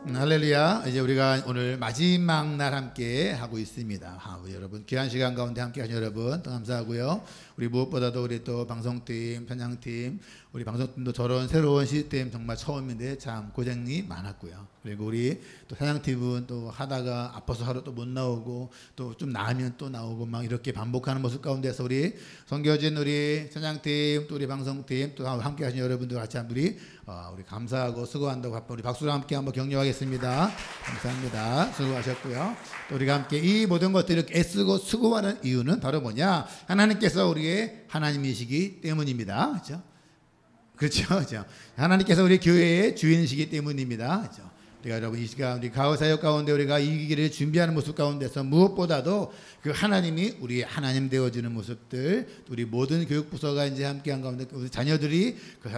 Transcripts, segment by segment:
할렐루야. 이제 우리가 오늘 마지막 날 함께 하고 있습니다. 우리 여러분 귀한 시간 가운데 함께 하신 여러분 또 감사하고요. 우리 무엇보다도 우리 또 방송팀, 편향팀, 우리 방송팀도 저런 새로운 시스템 정말 처음인데 참 고생이 많았고요. 그리고 우리 또 편향팀은 또 하다가 아파서 하루 또 못 나오고 또 좀 나으면 또 나오고 막 이렇게 반복하는 모습 가운데서 우리 섬겨진 우리 편향팀 또 우리 방송팀 또 함께 하신 여러분들 같이 우리 감사하고 수고한다고 우리 박수로 함께 한번 격려하겠습니다. 감사합니다. 수고하셨고요. 또 우리가 함께 이 모든 것들을 애쓰고 수고하는 이유는 바로 뭐냐? 하나님께서 우리의 하나님이시기 때문입니다. 그렇죠? 그렇죠? 하나님께서 우리 교회의 주인이시기 때문입니다. 그렇죠? 우리가 여러분 이 시간 우리 가을 사역 가운데 우리가 이 길을 준비하는 모습 가운데서 무엇보다도 그 하나님이 우리 하나님 되어지는 모습들, 우리 모든 교육부서가 이제 함께한 가운데 우리 자녀들이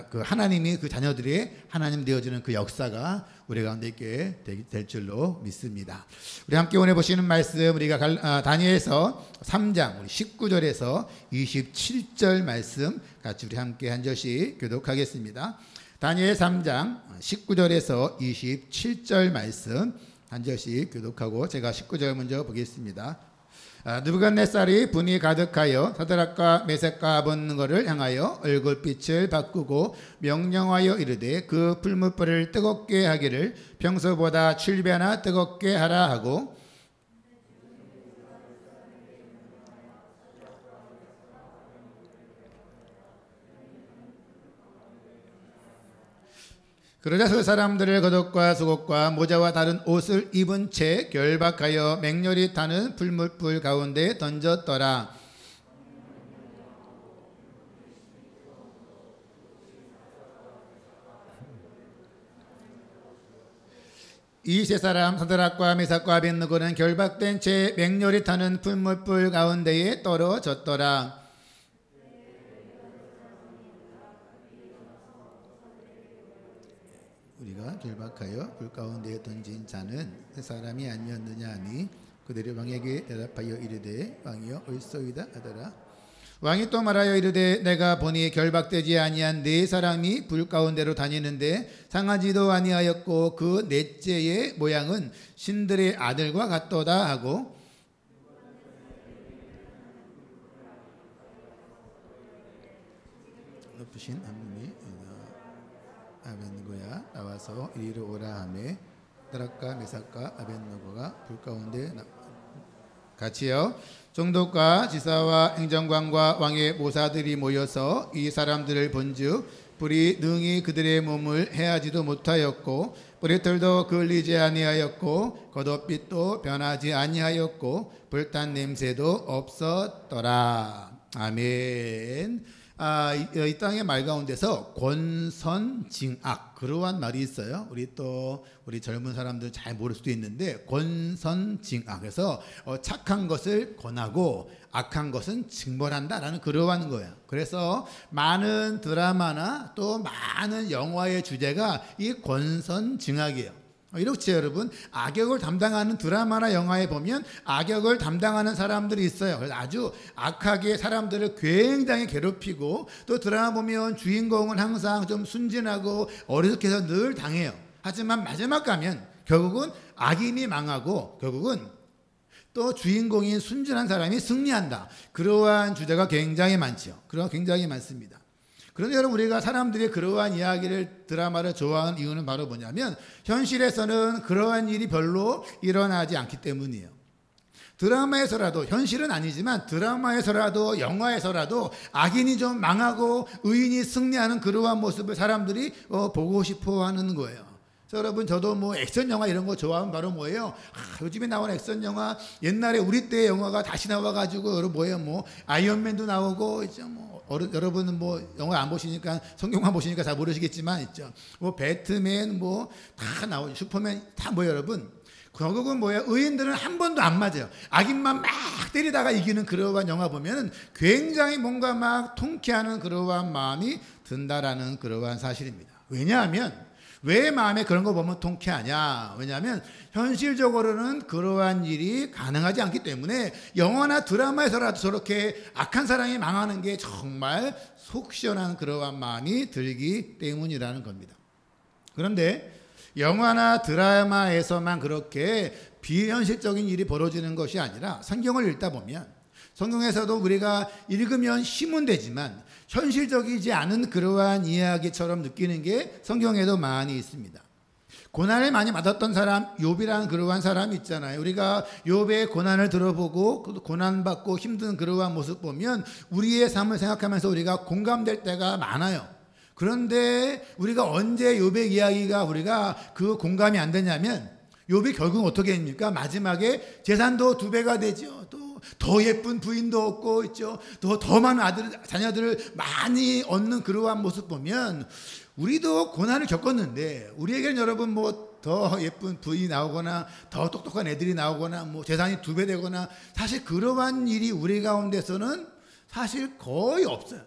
그 하나님이 그 자녀들의 하나님 되어지는 그 역사가 우리 가운데 있게 될 줄로 믿습니다. 우리 함께 오늘 보시는 말씀 우리가 다니엘서 3장 우리 19절에서 27절 말씀 같이 우리 함께 한 절씩 교독하겠습니다. 다니엘 3장 19절에서 27절 말씀 한 절씩 교독하고 제가 19절 먼저 보겠습니다. 느부갓네살이 분이 가득하여 사드락과 메섹과 아벳느고를 향하여 얼굴빛을 바꾸고 명령하여 이르되 그 풀무불을 뜨겁게 하기를 평소보다 7배나 뜨겁게 하라 하고 그러자 그 사람들을 겉옷과 속옷과 모자와 다른 옷을 입은 채 결박하여 맹렬히 타는 풀무불 가운데 던졌더라. 이 세 사람 사드락과 메삭과 아벳느고는 결박된 채 맹렬히 타는 풀무불 가운데에 떨어졌더라. 우리가 결박하여 불 가운데에 던진 자는 세 사람이 아니었느냐 하니 그들이 왕에게 대답하여 이르되 왕이여 옳소이다 하더라. 왕이 또 말하여 이르되 내가 보니 결박되지 아니한 네 사람이 불 가운데로 다니는데 상하지도 아니하였고 그 넷째의 모양은 신들의 아들과 같도다 하고 높으신 하나님이 아벳느고야 나와서 이리로 오라 하매 사드락과 메삭과 아벳느고가 불 가운데 같이요. 총독과 지사와 행정관과 왕의 모사들이 모여서 이 사람들을 본즉 불이 능히 그들의 몸을 해하지도 못하였고 뿌리털도 그을리지 아니하였고 겉옷빛도 변하지 아니하였고 불탄 냄새도 없었더라. 아멘. 이 땅의 말 가운데서 권선징악 그러한 말이 있어요. 우리 젊은 사람들 잘 모를 수도 있는데 권선징악 그래서 착한 것을 권하고 악한 것은 징벌한다라는 그러한 거예요. 그래서 많은 드라마나 또 많은 영화의 주제가 이 권선징악이에요. 이렇지 여러분 악역을 담당하는 드라마나 영화에 보면 악역을 담당하는 사람들이 있어요. 그래서 아주 악하게 사람들을 굉장히 괴롭히고 또 드라마 보면 주인공은 항상 좀 순진하고 어리석해서 늘 당해요. 하지만 마지막 가면 결국은 악인이 망하고 결국은 또 주인공인 순진한 사람이 승리한다. 그러한 주제가 굉장히 많죠. 굉장히 많습니다. 그런데 여러분 우리가 사람들이 그러한 이야기를 드라마를 좋아하는 이유는 바로 뭐냐면 현실에서는 그러한 일이 별로 일어나지 않기 때문이에요. 드라마에서라도 현실은 아니지만 드라마에서라도 영화에서라도 악인이 좀 망하고 의인이 승리하는 그러한 모습을 사람들이 보고 싶어 하는 거예요. 여러분 저도 뭐 액션 영화 이런 거 좋아하면 바로 뭐예요? 요즘에 나온 액션 영화 옛날에 우리 때 영화가 다시 나와가지고 여러분 뭐예요? 뭐 아이언맨도 나오고 이제 뭐 여러분은 뭐 영화 안 보시니까 성경만 보시니까 잘 모르시겠지만 있죠. 뭐 배트맨 뭐 다 나오죠. 슈퍼맨 다 뭐예요, 여러분? 결국은 뭐예요? 의인들은 한 번도 안 맞아요. 악인만 막 때리다가 이기는 그러한 영화 보면은 굉장히 뭔가 막 통쾌하는 그러한 마음이 든다라는 그러한 사실입니다. 왜냐하면 왜 마음에 그런 거 보면 통쾌하냐? 왜냐하면 현실적으로는 그러한 일이 가능하지 않기 때문에 영화나 드라마에서라도 저렇게 악한 사람이 망하는 게 정말 속 시원한 그러한 마음이 들기 때문이라는 겁니다. 그런데 영화나 드라마에서만 그렇게 비현실적인 일이 벌어지는 것이 아니라 성경을 읽다 보면 성경에서도 우리가 읽으면 힘은 되지만 현실적이지 않은 그러한 이야기처럼 느끼는 게 성경에도 많이 있습니다. 고난을 많이 받았던 사람, 욥이라는 그러한 사람이 있잖아요. 우리가 욥의 고난을 들어보고 고난받고 힘든 그러한 모습 보면 우리의 삶을 생각하면서 우리가 공감될 때가 많아요. 그런데 우리가 언제 욥의 이야기가 우리가 그 공감이 안 되냐면 욥이 결국 어떻게 됩니까? 마지막에 재산도 2배가 되죠. 또 더 예쁜 부인도 얻고 있죠. 더 많은 자녀들을 많이 얻는 그러한 모습 보면 우리도 고난을 겪었는데 우리에게는 여러분 뭐 더 예쁜 부인이 나오거나 더 똑똑한 애들이 나오거나 뭐 재산이 2배 되거나 사실 그러한 일이 우리 가운데서는 사실 거의 없어요.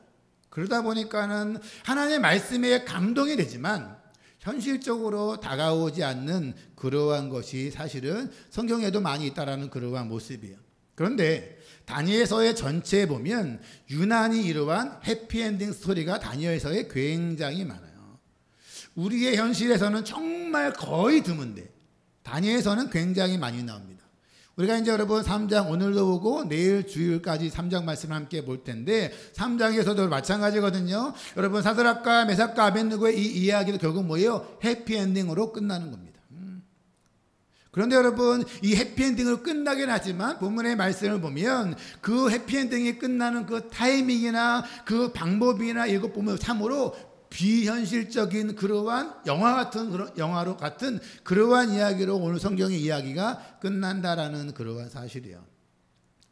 그러다 보니까는 하나님의 말씀에 감동이 되지만 현실적으로 다가오지 않는 그러한 것이 사실은 성경에도 많이 있다라는 그러한 모습이에요. 그런데 다니엘서의 전체에 보면 유난히 이러한 해피엔딩 스토리가 다니엘서에 굉장히 많아요. 우리의 현실에서는 정말 거의 드문데 다니엘서는 굉장히 많이 나옵니다. 우리가 이제 여러분 3장 오늘도 보고 내일 주일까지 3장 말씀을 함께 볼 텐데 3장에서도 마찬가지거든요. 여러분 사드락과 메삭과 아벳느고의 이 이야기도 결국 뭐예요? 해피엔딩으로 끝나는 겁니다. 그런데 여러분 이 해피엔딩으로 끝나긴 하지만 본문의 말씀을 보면 그 해피엔딩이 끝나는 그 타이밍이나 그 방법이나 이것 보면 참으로 비현실적인 그러한 영화로 같은 그러한 이야기로 오늘 성경의 이야기가 끝난다라는 그러한 사실이에요.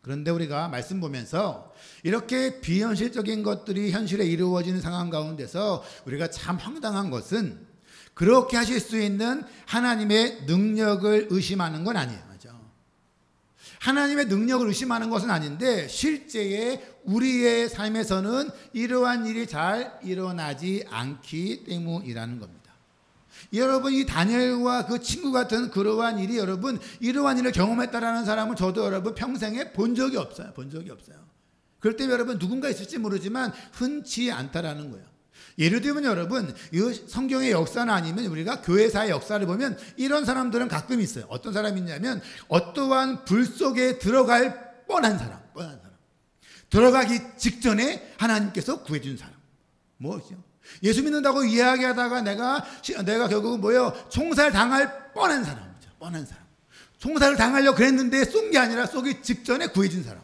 그런데 우리가 말씀 보면서 이렇게 비현실적인 것들이 현실에 이루어지는 상황 가운데서 우리가 참 황당한 것은 그렇게 하실 수 있는 하나님의 능력을 의심하는 건 아니에요. 하나님의 능력을 의심하는 것은 아닌데 실제의 우리의 삶에서는 이러한 일이 잘 일어나지 않기 때문이라는 겁니다. 여러분 이 다니엘과 그 친구 같은 그러한 일이 여러분 이러한 일을 경험했다라는 사람은 저도 여러분 평생에 본 적이 없어요. 그럴 때 여러분 누군가 있을지 모르지만 흔치 않다라는 거예요. 예를 들면 여러분 이 성경의 역사는 아니면 우리가 교회사의 역사를 보면 이런 사람들은 가끔 있어요. 어떤 사람이 있냐면 어떠한 불 속에 들어갈 뻔한 사람 들어가기 직전에 하나님께서 구해준 사람 뭐죠? 예수 믿는다고 이야기하다가 내가 결국 총살 당할 뻔한 사람이죠. 총살을 당하려고 그랬는데 쏜 게 아니라 쏘기 직전에 구해준 사람.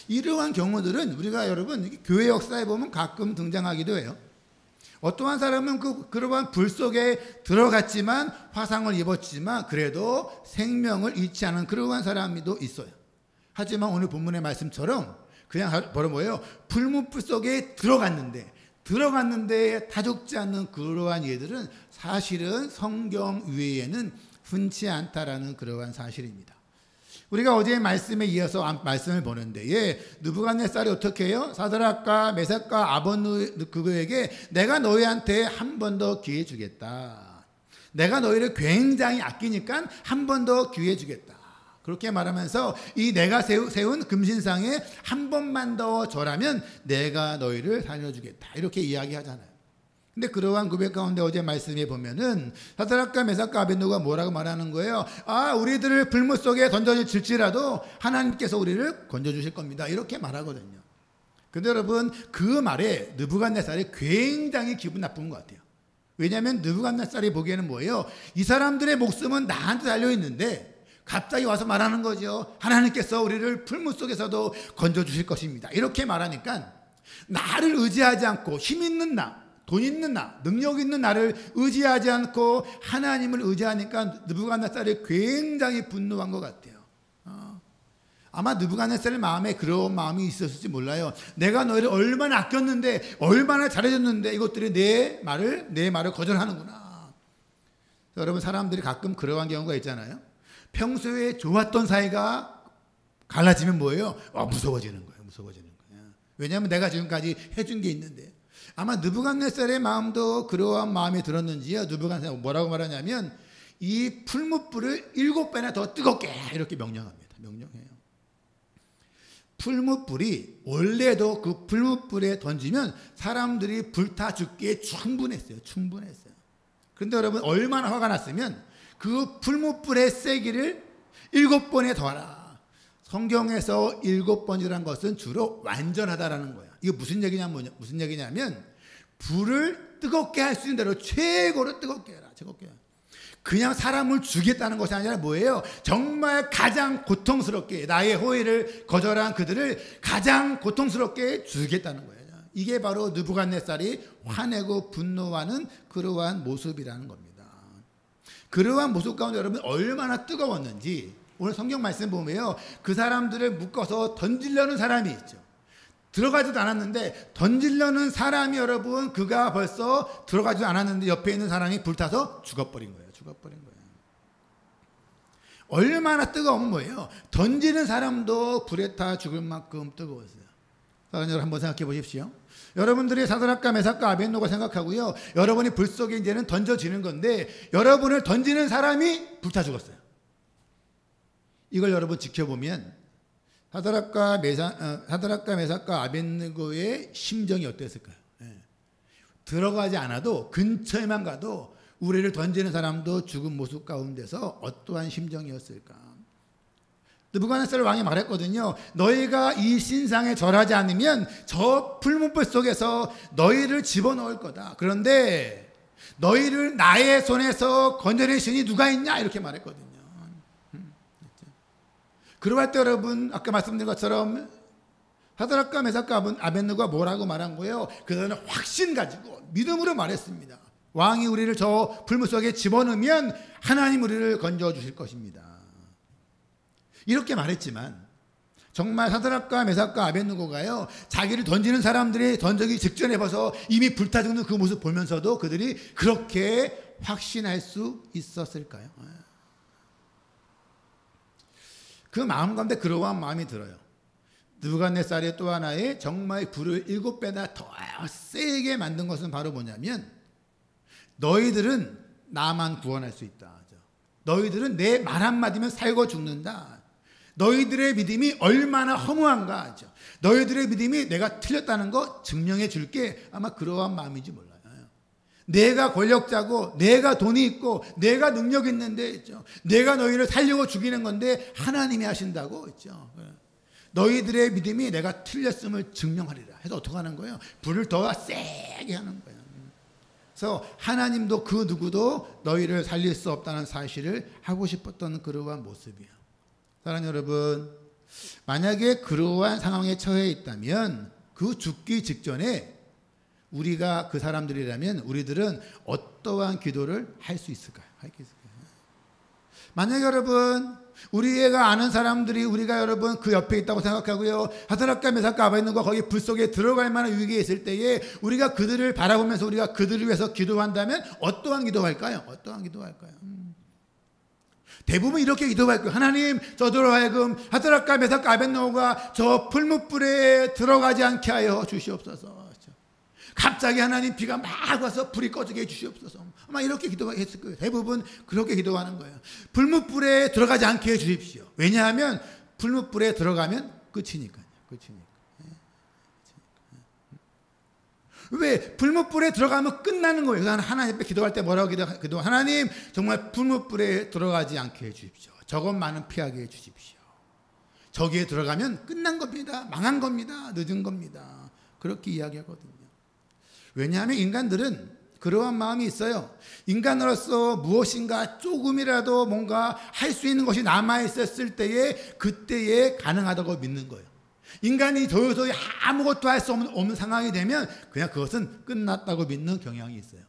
이러한 경우들은 우리가 여러분 교회 역사에 보면 가끔 등장하기도 해요. 어떠한 사람은 그러한 불 속에 들어갔지만 화상을 입었지만 그래도 생명을 잃지 않은 그러한 사람도 있어요. 하지만 오늘 본문의 말씀처럼 그냥 바로 불문불 속에 들어갔는데 다 죽지 않는 그러한 예들은 사실은 성경 외에는 흔치 않다라는 그러한 사실입니다. 우리가 어제의 말씀에 이어서 말씀을 보는데 느부갓네살이 어떻게 해요? 사드락과 메삭과 아벳느고에게 내가 너희한테 한 번 더 기회 주겠다. 내가 너희를 굉장히 아끼니까 한 번 더 기회 주겠다. 그렇게 말하면서 이 내가 세운 금신상에 한 번만 더 절하면 내가 너희를 살려주겠다. 이렇게 이야기하잖아요. 근데 그러한 고백 가운데 어제 말씀에 보면은 사드락과 메삭과 아벳느고가 뭐라고 말하는 거예요? 우리들을 불문 속에 던져질지라도 하나님께서 우리를 건져주실 겁니다. 이렇게 말하거든요. 근데 여러분 그 말에 느부갓네살이 굉장히 기분 나쁜 것 같아요. 왜냐하면 느부갓네살이 보기에는 뭐예요? 이 사람들의 목숨은 나한테 달려있는데 갑자기 와서 말하는 거죠. 하나님께서 우리를 불문 속에서도 건져주실 것입니다. 이렇게 말하니까 나를 의지하지 않고 힘 있는 돈 있는 능력 있는 나를 의지하지 않고 하나님을 의지하니까 느부갓네살이 굉장히 분노한 것 같아요. 아마 느부갓네살 마음에 그런 마음이 있었을지 몰라요. 내가 너희를 얼마나 아꼈는데 얼마나 잘해줬는데 이것들이 내 말을 거절하는구나. 여러분 사람들이 가끔 그러한 경우가 있잖아요. 평소에 좋았던 사이가 갈라지면 뭐예요? 무서워지는 거예요. 왜냐하면 내가 지금까지 해준 게 있는데. 아마 느부갓네살의 마음도 그러한 마음이 들었는지요. 느부갓네살 뭐라고 말하냐면 이 풀무불을 7배나 더 뜨겁게 이렇게 명령합니다. 명령해요. 풀무불이 원래도 그 풀무불에 던지면 사람들이 불타 죽기에 충분했어요. 그런데 여러분 얼마나 화가 났으면 그 풀무불의 세기를 7번에 더하라. 성경에서 7번이라는 것은 주로 완전하다라는 거야. 이거 무슨 얘기냐면 불을 뜨겁게 할 수 있는 대로 최고로 뜨겁게 해라. 뜨겁게 해라. 그냥 사람을 죽이겠다는 것이 아니라 뭐예요? 정말 가장 고통스럽게 나의 호의를 거절한 그들을 가장 고통스럽게 죽이겠다는 거예요. 이게 바로 느부갓네살이 화내고 분노하는 그러한 모습이라는 겁니다. 그러한 모습 가운데 여러분 얼마나 뜨거웠는지 오늘 성경 말씀 보면요, 그 사람들을 묶어서 던지려는 사람이 있죠. 들어가지도 않았는데 던지려는 사람이 여러분 그가 벌써 들어가지도 않았는데 옆에 있는 사람이 불타서 죽어버린 거예요. 얼마나 뜨거우면 뭐예요? 던지는 사람도 불에 타 죽을 만큼 뜨거웠어요. 여러분 한번 생각해 보십시오. 여러분들이 사드락과 메삭과 아벳노가 생각하고요, 여러분이 불 속에 이제는 던져지는 건데 여러분을 던지는 사람이 불타 죽었어요. 이걸 여러분 지켜보면 사드락과 메삭과 아벳노고의 심정이 어땠을까요? 들어가지 않아도 근처에만 가도 우리를 던지는 사람도 죽은 모습 가운데서 어떠한 심정이었을까? 느부갓네살 왕이 말했거든요. 너희가 이 신상에 절하지 않으면 저 풀무불 속에서 너희를 집어넣을 거다. 그런데 너희를 나의 손에서 건져낼 신이 누가 있냐? 이렇게 말했거든요. 그러할 때 여러분 아까 말씀드린 것처럼 사드락과 메삭과 아벳노고가 뭐라고 말한 거예요? 그들은 확신 가지고 믿음으로 말했습니다. 왕이 우리를 저 불물 속에 집어넣으면 하나님 우리를 건져주실 것입니다. 이렇게 말했지만 정말 사드락과 메삭과 아벳노고가요, 자기를 던지는 사람들이 던지기 직전에 봐서 이미 불타 죽는 그 모습 보면서도 그들이 그렇게 확신할 수 있었을까요? 그 마음 가운데 그러한 마음이 들어요. 느부갓네살의 또 하나의 정말 불을 7배나 더 세게 만든 것은 바로 뭐냐면 너희들은 나만 구원할 수 있다. 너희들은 내 말 한마디면 살고 죽는다. 너희들의 믿음이 얼마나 허무한가 하죠. 너희들의 믿음이 내가 틀렸다는 거 증명해 줄게. 아마 그러한 마음인지 몰라요. 내가 권력자고 내가 돈이 있고 내가 능력 있는데 있죠. 내가 너희를 살려고 죽이는 건데 하나님이 하신다고 있죠. 너희들의 믿음이 내가 틀렸음을 증명하리라 해서 어떻게 하는 거예요? 불을 더 세게 하는 거예요. 그래서 하나님도 그 누구도 너희를 살릴 수 없다는 사실을 하고 싶었던 그러한 모습이에요. 사랑하는 여러분, 만약에 그러한 상황에 처해 있다면 그 죽기 직전에 우리가 그 사람들이라면 우리들은 어떠한 기도를 할 수 있을까요? 만약에 여러분 우리가 아는 사람들이 우리가 여러분 그 옆에 있다고 생각하고요, 사드락과 메삭과 아벳노고가 거기 불 속에 들어갈 만한 위기에 있을 때에 우리가 그들을 바라보면서 우리가 그들을 위해서 기도한다면 어떠한 기도할까요? 대부분 이렇게 기도할 거예요. 하나님, 저들로 하여금 사드락과 메삭과 아벳노고가 저 풀무불에 들어가지 않게 하여 주시옵소서. 갑자기 하나님 비가 막 와서 불이 꺼지게 해주시옵소서. 아마 이렇게 기도했을 거예요. 대부분 그렇게 기도하는 거예요. 불무불에 들어가지 않게 해주십시오. 왜냐하면 불무불에 들어가면 끝이니까요. 왜? 불무불에 들어가면 끝나는 거예요. 하나님 앞에 기도할 때 뭐라고 기도? 하나님, 정말 불무불에 들어가지 않게 해주십시오. 저것만은 피하게 해주십시오. 저기에 들어가면 끝난 겁니다. 망한 겁니다. 늦은 겁니다. 그렇게 이야기하거든요. 왜냐하면 인간들은 그러한 마음이 있어요. 인간으로서 무엇인가 조금이라도 뭔가 할 수 있는 것이 남아있었을 때에 그때에 가능하다고 믿는 거예요. 인간이 도저히 아무것도 할 수 없는 상황이 되면 그냥 그것은 끝났다고 믿는 경향이 있어요.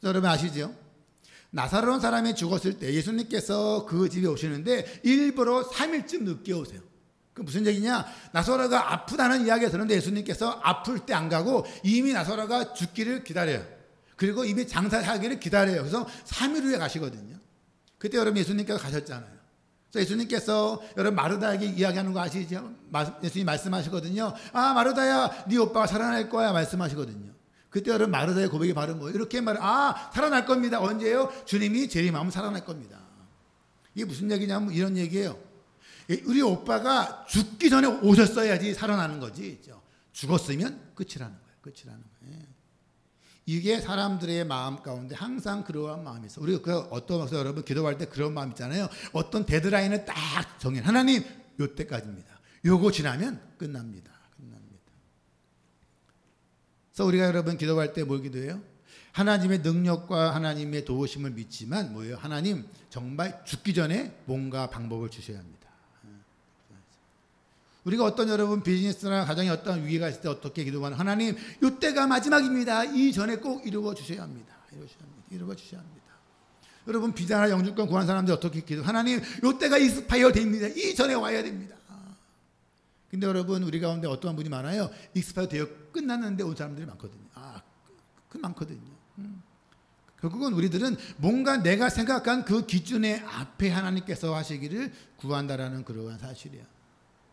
여러분 아시죠? 나사로라는 사람이 죽었을 때 예수님께서 그 집에 오시는데 일부러 3일쯤 늦게 오세요. 그 무슨 얘기냐? 나사로가 아프다는 이야기가 들었는데 예수님께서 아플 때 안 가고 이미 나사로가 죽기를 기다려요. 그리고 이미 장사하기를 기다려요. 그래서 3일 후에 가시거든요. 그때 여러분 예수님께서 가셨잖아요. 그래서 예수님께서 여러분 마르다에게 이야기하는 거 아시죠? 예수님 말씀하시거든요. 아, 마르다야, 네 오빠가 살아날 거야 말씀하시거든요. 그때 여러분 마르다의 고백이 바로 뭐예요? 이렇게 살아날 겁니다. 언제요? 주님이 재림하면 살아날 겁니다. 이게 무슨 얘기냐면 이런 얘기예요. 우리 오빠가 죽기 전에 오셨어야지 살아나는 거지. 죽었으면 끝이라는 거예요. 이게 사람들의 마음 가운데 항상 그러한 마음이 있어. 우리가 그 어떤 것을 여러분 기도할 때 그런 마음 있잖아요. 어떤 데드라인을 딱 정해. 하나님 요 때까지입니다. 요거 지나면 끝납니다. 그래서 우리가 여러분 기도할 때 뭘 기도해요? 하나님의 능력과 하나님의 도우심을 믿지만 뭐예요? 하나님 정말 죽기 전에 뭔가 방법을 주셔야 합니다. 우리가 어떤 여러분 비즈니스나 가정에 어떤 위기가 있을 때 어떻게 기도하는 하나님 이때가 마지막입니다. 이 전에 꼭 이루어 주셔야 합니다. 이루어 주셔야 합니다. 여러분 비자나 영주권 구한 사람들 어떻게 기도? 하나님 이때가 익스파이어 됩니다. 이 전에 와야 됩니다. 근데 여러분 우리 가운데 어떠한 분이 많아요. 익스파이어 되어 끝났는데 온 사람들이 많거든요. 많거든요. 결국은 우리들은 뭔가 내가 생각한 그 기준의 앞에 하나님께서 하시기를 구한다라는 그러한 사실이야.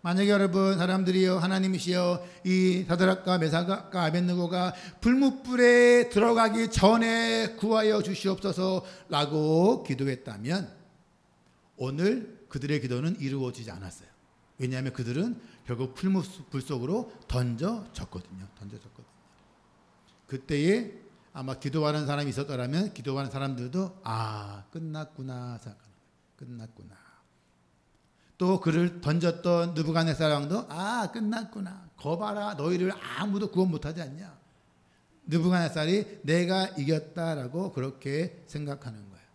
만약에 여러분 사람들이요 하나님이시여 이 사드락과 메삭과 아벳느고가 불뭇불에 들어가기 전에 구하여 주시옵소서라고 기도했다면 오늘 그들의 기도는 이루어지지 않았어요. 왜냐하면 그들은 결국 불 속으로 던져졌거든요. 그때에 아마 기도하는 사람이 있었더라면 기도하는 사람들도 끝났구나 생각하는 거예요. 끝났구나. 또 그를 던졌던 느부갓네살 왕도 끝났구나. 거봐라 너희를 아무도 구원 못하지 않냐. 느부갓네살이 내가 이겼다라고 그렇게 생각하는 거예요.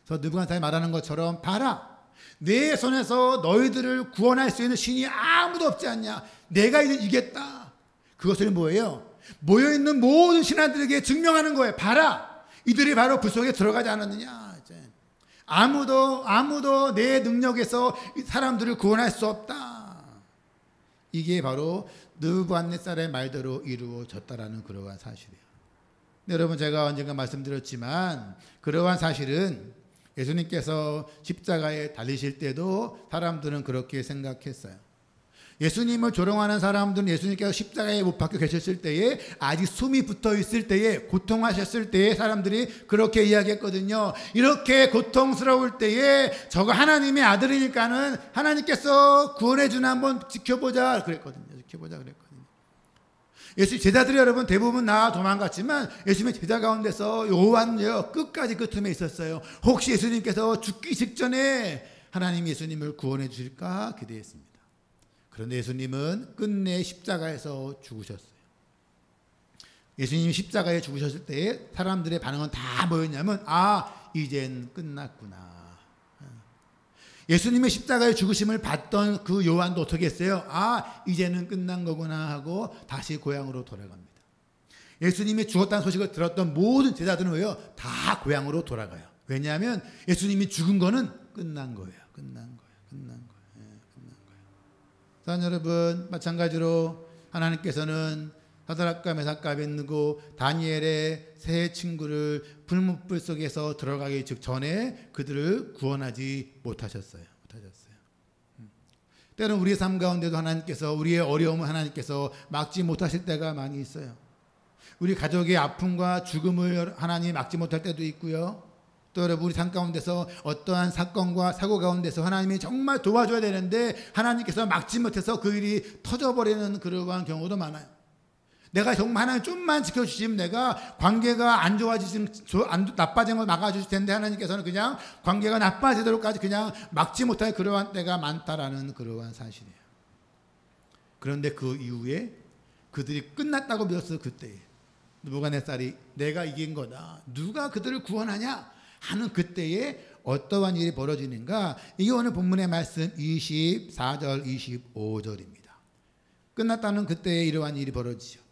그래서 느부갓네살이 말하는 것처럼 봐라 내 손에서 너희들을 구원할 수 있는 신이 아무도 없지 않냐. 내가 이겼다. 그것은 뭐예요? 모여있는 모든 신하들에게 증명하는 거예요. 봐라 이들이 바로 불 속에 들어가지 않았느냐. 아무도 내 능력에서 사람들을 구원할 수 없다. 이게 바로 느부갓네살의 말대로 이루어졌다라는 그러한 사실이에요. 여러분 제가 언젠가 말씀드렸지만 그러한 사실은 예수님께서 십자가에 달리실 때도 사람들은 그렇게 생각했어요. 예수님을 조롱하는 사람들은 예수님께서 십자가에 못 박혀 계셨을 때에 아직 숨이 붙어 있을 때에 고통하셨을 때에 사람들이 그렇게 이야기했거든요. 이렇게 고통스러울 때에 저거 하나님의 아들이니까는 하나님께서 구원해 주나 한번 지켜보자 그랬거든요. 예수 제자들이 여러분 대부분 나 도망갔지만 예수님의 제자 가운데서 요한요 끝까지 그 틈에 있었어요. 혹시 예수님께서 죽기 직전에 하나님 예수님을 구원해 주실까 기대했습니다. 그런데 예수님은 끝내 십자가에서 죽으셨어요. 예수님이 십자가에 죽으셨을 때에 사람들의 반응은 다 뭐였냐면 이젠 끝났구나. 예수님의 십자가에 죽으심을 봤던 그 요한도 어떻게 했어요? 이제는 끝난 거구나 하고 다시 고향으로 돌아갑니다. 예수님이 죽었다는 소식을 들었던 모든 제자들은 왜요? 다 고향으로 돌아가요. 왜냐하면 예수님이 죽은 거는 끝난 거예요. 사랑 여러분 마찬가지로 하나님께서는 사드락과 메삭과 아벳느고 다니엘의 세 친구를 불뭇불 속에서 들어가기 전에 그들을 구원하지 못하셨어요. 때로는 우리의 삶 가운데도 하나님께서 우리의 어려움을 하나님께서 막지 못하실 때가 많이 있어요. 우리 가족의 아픔과 죽음을 하나님 막지 못할 때도 있고요. 또 여러분 우리 삶 가운데서 어떠한 사건과 사고 가운데서 하나님이 정말 도와줘야 되는데 하나님께서 막지 못해서 그 일이 터져버리는 그러한 경우도 많아요. 내가 정말 하나님 좀만 지켜주시면 내가 관계가 안 좋아지는 나빠지는 걸 막아주실 텐데 하나님께서는 그냥 관계가 나빠지도록까지 그냥 막지 못할 그러한 때가 많다라는 그러한 사실이에요. 그런데 그 이후에 그들이 끝났다고 믿었어요. 그때에 느부갓네살이 내가 이긴 거다. 누가 그들을 구원하냐 하는 그때에 어떠한 일이 벌어지는가. 이게 오늘 본문의 말씀 24절 25절입니다. 끝났다는 그때에 이러한 일이 벌어지죠.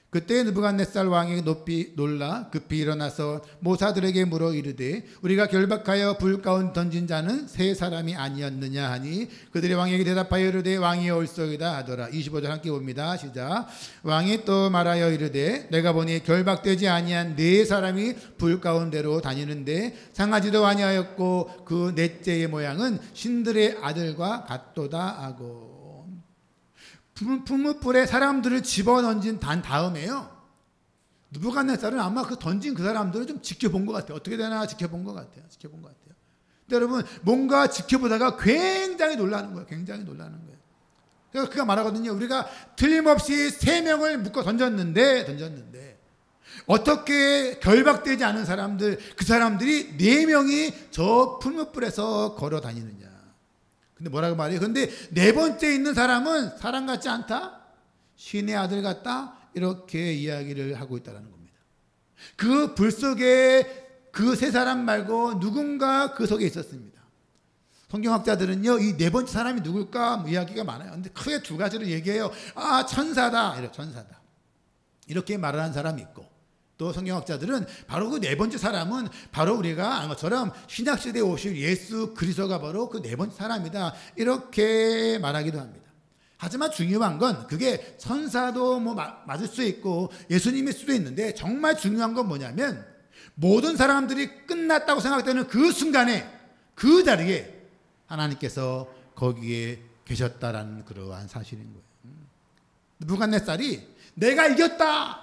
그때 느부갓네살 왕이 높이 놀라 급히 일어나서 모사들에게 물어 이르되 우리가 결박하여 불 가운데 던진 자는 세 사람이 아니었느냐 하니 그들의 왕에게 대답하여 이르되 왕이 올소이다 하더라. 25절 함께 봅니다. 시작. 왕이 또 말하여 이르되 내가 보니 결박되지 아니한 네 사람이 불 가운데로 다니는데 상하지도 아니하였고 그 넷째의 모양은 신들의 아들과 같도다 하고. 불뭇불에 사람들을 집어던진 다음에요. 느부갓네살은 아마 그 던진 그 사람들을 좀 지켜본 것 같아요. 어떻게 되나 지켜본 것 같아요. 근데 여러분 뭔가 지켜보다가 굉장히 놀라는 거예요. 그래서 그가 말하거든요. 우리가 틀림없이 3명을 묶어 던졌는데 어떻게 결박되지 않은 사람들, 그 사람들이 4명이 저 풀무불에서 걸어 다니느냐. 근데 뭐라고 말해요? 근데 4번째 있는 사람은 사람 같지 않다? 신의 아들 같다? 이렇게 이야기를 하고 있다는 겁니다. 그 불 속에 그 3사람 말고 누군가 그 속에 있었습니다. 성경학자들은요, 이 4번째 사람이 누굴까? 이야기가 많아요. 근데 크게 2가지를 얘기해요. 천사다. 이래, 천사다. 이렇게 말하는 사람이 있고, 또 성경학자들은 바로 그 4번째 사람은 바로 우리가 아는 것처럼 신약시대에 오실 예수 그리스도가 바로 그 4번째 사람이다. 이렇게 말하기도 합니다. 하지만 중요한 건 그게 천사도 맞을 수 있고 예수님일 수도 있는데, 정말 중요한 건 뭐냐면 모든 사람들이 끝났다고 생각되는 그 순간에 그 자리에 하나님께서 거기에 계셨다라는 그러한 사실인 거예요. 느부갓네살이 내가 이겼다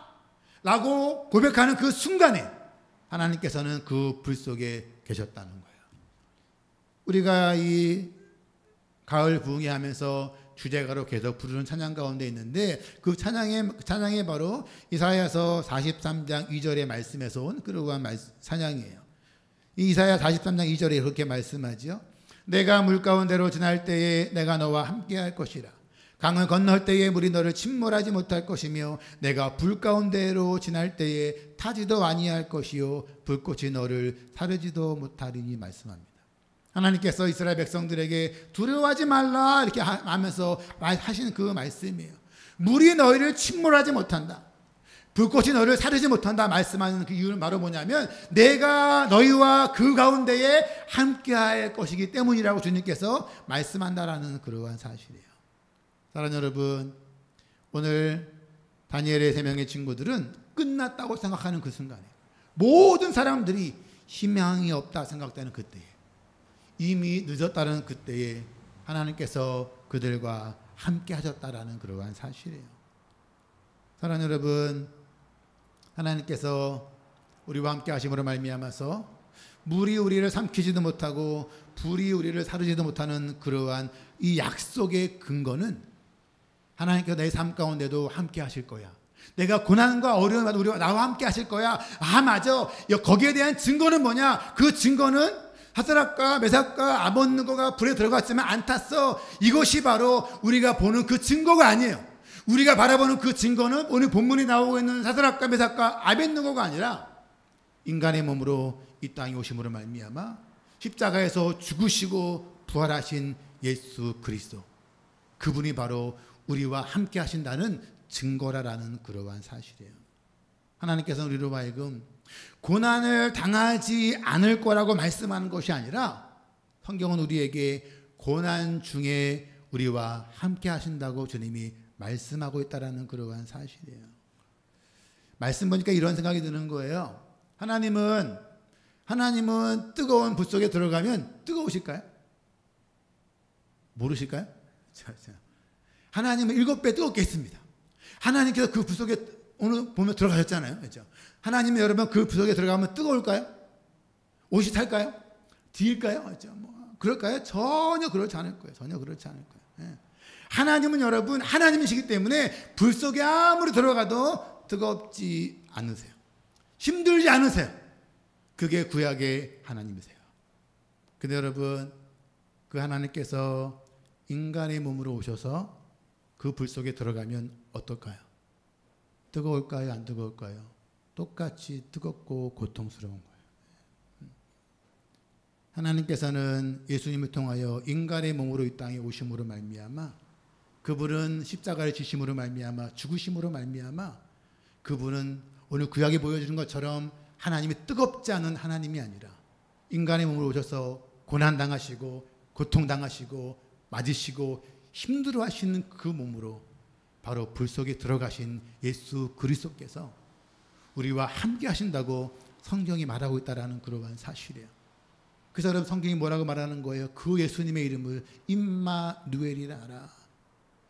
라고 고백하는 그 순간에 하나님께서는 그 불 속에 계셨다는 거예요. 우리가 이 가을 부흥회 하면서 주제가로 계속 부르는 찬양 가운데 있는데, 그 찬양이 바로 이사야서 43장 2절의 말씀에서 온 그러한 찬양이에요. 이 이사야 43장 2절에 그렇게 말씀하죠. 내가 물 가운데로 지날 때에 내가 너와 함께 할 것이라. 강을 건널 때에 물이 너를 침몰하지 못할 것이며 내가 불 가운데로 지날 때에 타지도 아니할 것이요 불꽃이 너를 사르지도 못하리니 말씀합니다. 하나님께서 이스라엘 백성들에게 두려워하지 말라 이렇게 하면서 하시는 그 말씀이에요. 물이 너희를 침몰하지 못한다. 불꽃이 너를 사르지 못한다 말씀하는 그 이유는 바로 뭐냐면 내가 너희와 그 가운데에 함께할 것이기 때문이라고 주님께서 말씀한다라는 그러한 사실이에요. 사랑하는 여러분, 오늘 다니엘의 3명의 친구들은 끝났다고 생각하는 그 순간에, 모든 사람들이 희망이 없다 생각되는 그때에, 이미 늦었다는 그때에 하나님께서 그들과 함께 하셨다라는 그러한 사실이에요. 사랑하는 여러분, 하나님께서 우리와 함께 하심으로 말미암아서 물이 우리를 삼키지도 못하고 불이 우리를 사르지도 못하는 그러한 이 약속의 근거는 하나님께서 내 삶 가운데도 함께 하실 거야. 내가 고난과 어려움을 받아 우리와 나와 함께 하실 거야. 맞아. 거기에 대한 증거는 뭐냐? 그 증거는 사드락과 메삭과 아벳느고가 불에 들어갔지만 안 탔어. 이것이 바로 우리가 보는 그 증거가 아니에요. 우리가 바라보는 그 증거는 오늘 본문이 나오고 있는 사드락과 메삭과 아벳느고가 아니라 인간의 몸으로 이 땅에 오심으로 말미암아 십자가에서 죽으시고 부활하신 예수 그리스도, 그분이 바로 우리와 함께 하신다는 증거라는 그러한 사실이에요. 하나님께서는 우리로 하여금 고난을 당하지 않을 거라고 말씀하는 것이 아니라, 성경은 우리에게 고난 중에 우리와 함께 하신다고 주님이 말씀하고 있다는 그러한 사실이에요. 말씀 보니까 이런 생각이 드는 거예요. 하나님은 뜨거운 불 속에 들어가면 뜨거우실까요? 모르실까요? 하나님은 7배 뜨겁게 했습니다. 하나님께서 그 불 속에 오늘 보면 들어가셨잖아요. 그렇죠? 하나님은 여러분 그 불 속에 들어가면 뜨거울까요? 옷이 탈까요? 뒤일까요? 그렇죠? 그럴까요? 전혀 그렇지 않을 거예요. 전혀 그렇지 않을 거예요. 예. 하나님은 여러분 하나님이시기 때문에 불 속에 아무리 들어가도 뜨겁지 않으세요. 힘들지 않으세요. 그게 구약의 하나님이세요. 근데 여러분, 그 하나님께서 인간의 몸으로 오셔서 그 불 속에 들어가면 어떨까요? 뜨거울까요? 안 뜨거울까요? 똑같이 뜨겁고 고통스러운 거예요. 하나님께서는 예수님을 통하여 인간의 몸으로 이 땅에 오심으로 말미암아, 그분은 십자가를 지심으로 말미암아, 죽으심으로 말미암아, 그분은 오늘 구약이 보여주는 것처럼 하나님이 뜨겁지 않은 하나님이 아니라 인간의 몸으로 오셔서 고난당하시고 고통당하시고 맞으시고 힘들어하시는 그 몸으로 바로 불 속에 들어가신 예수 그리스도께서 우리와 함께 하신다고 성경이 말하고 있다는 그러한 사실이에요. 그래서 여러분, 성경이 뭐라고 말하는 거예요? 그 예수님의 이름을 임마누엘이라 하라.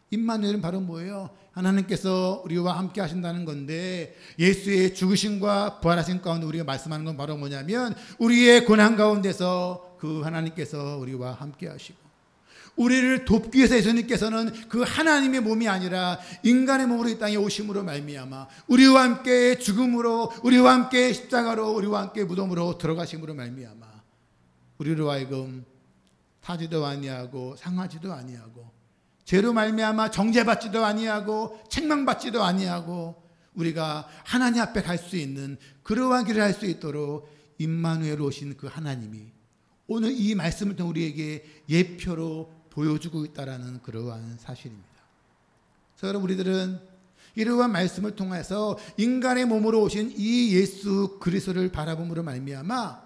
임마누엘은 바로 뭐예요? 하나님께서 우리와 함께 하신다는 건데, 예수의 죽으심과 부활하신 가운데 우리가 말씀하는 건 바로 뭐냐면, 우리의 고난 가운데서 그 하나님께서 우리와 함께 하시고, 우리를 돕기 위해서 예수님께서는 그 하나님의 몸이 아니라 인간의 몸으로 이 땅에 오심으로 말미암아 우리와 함께 죽음으로, 우리와 함께 십자가로, 우리와 함께 무덤으로 들어가심으로 말미암아 우리로 하여금 타지도 아니하고 상하지도 아니하고 죄로 말미암아 정죄받지도 아니하고 책망받지도 아니하고 우리가 하나님 앞에 갈 수 있는 그러한 길을 할 수 있도록 임마누엘 오신 그 하나님이 오늘 이 말씀을 통해 우리에게 예표로 보여주고 있다는 그러한 사실입니다. 그래서 여러분, 우리들은 이러한 말씀을 통해서 인간의 몸으로 오신 이 예수 그리스도를 바라봄으로 말미암아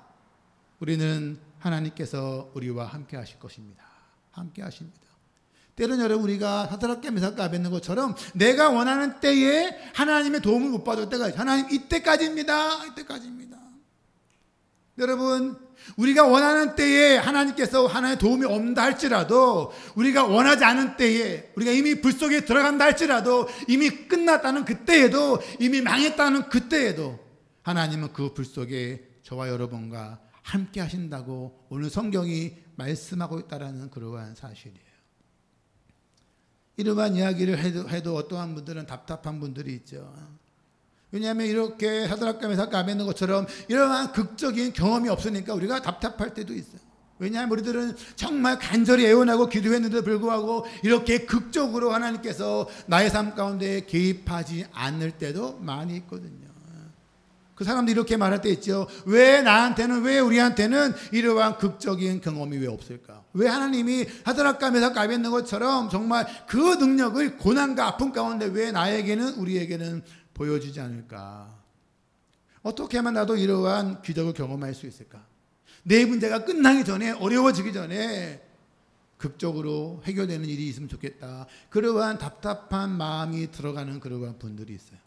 우리는 하나님께서 우리와 함께 하실 것입니다. 함께 하십니다. 때로는 여러분, 우리가 사드락과 메삭과 아벳느고처럼 내가 원하는 때에 하나님의 도움을 못 받을 때가 있어요. 하나님, 이때까지입니다. 이때까지입니다. 여러분, 우리가 원하는 때에 하나님께서 하나님의 도움이 없다 할지라도, 우리가 원하지 않은 때에, 우리가 이미 불 속에 들어간다 할지라도, 이미 끝났다는 그때에도, 이미 망했다는 그때에도 하나님은 그 불 속에 저와 여러분과 함께 하신다고 오늘 성경이 말씀하고 있다는 그러한 사실이에요. 이러한 이야기를 해도 어떠한 분들은 답답한 분들이 있죠. 왜냐하면 이렇게 사드락과 메삭과 아벳느고처럼 이러한 극적인 경험이 없으니까 우리가 답답할 때도 있어요. 왜냐하면 우리들은 정말 간절히 애원하고 기도했는데도 불구하고 이렇게 극적으로 하나님께서 나의 삶 가운데 개입하지 않을 때도 많이 있거든요. 그 사람들이 이렇게 말할 때 있죠. 왜 나한테는, 왜 우리한테는 이러한 극적인 경험이 왜 없을까? 왜 하나님이 사드락과 메삭과 아벳느고처럼 정말 그 능력을 고난과 아픔 가운데 왜 나에게는, 우리에게는 보여주지 않을까? 어떻게 하면 나도 이러한 기적을 경험할 수 있을까? 내 문제가 끝나기 전에, 어려워지기 전에 극적으로 해결되는 일이 있으면 좋겠다. 그러한 답답한 마음이 들어가는 그러한 분들이 있어요.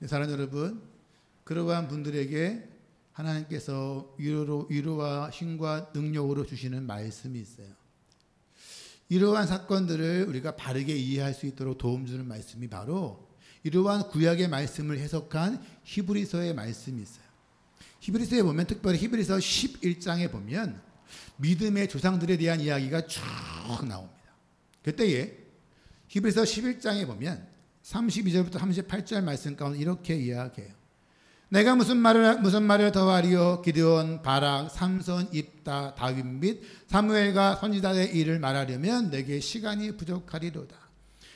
사랑하는 여러분, 그러한 분들에게 하나님께서 위로와 힘과 능력으로 주시는 말씀이 있어요. 이러한 사건들을 우리가 바르게 이해할 수 있도록 도움 주는 말씀이 바로 이러한 구약의 말씀을 해석한 히브리서의 말씀이 있어요. 히브리서에 보면, 특별히 히브리서 11장에 보면 믿음의 조상들에 대한 이야기가 쭉 나옵니다. 그때에 히브리서 11장에 보면 32절부터 38절 말씀 가운데 이렇게 이야기해요. 내가 무슨 말을 더하리요? 기드온, 바락, 삼손, 입다, 다윗 및 사무엘과 선지자의 일을 말하려면 내게 시간이 부족하리로다.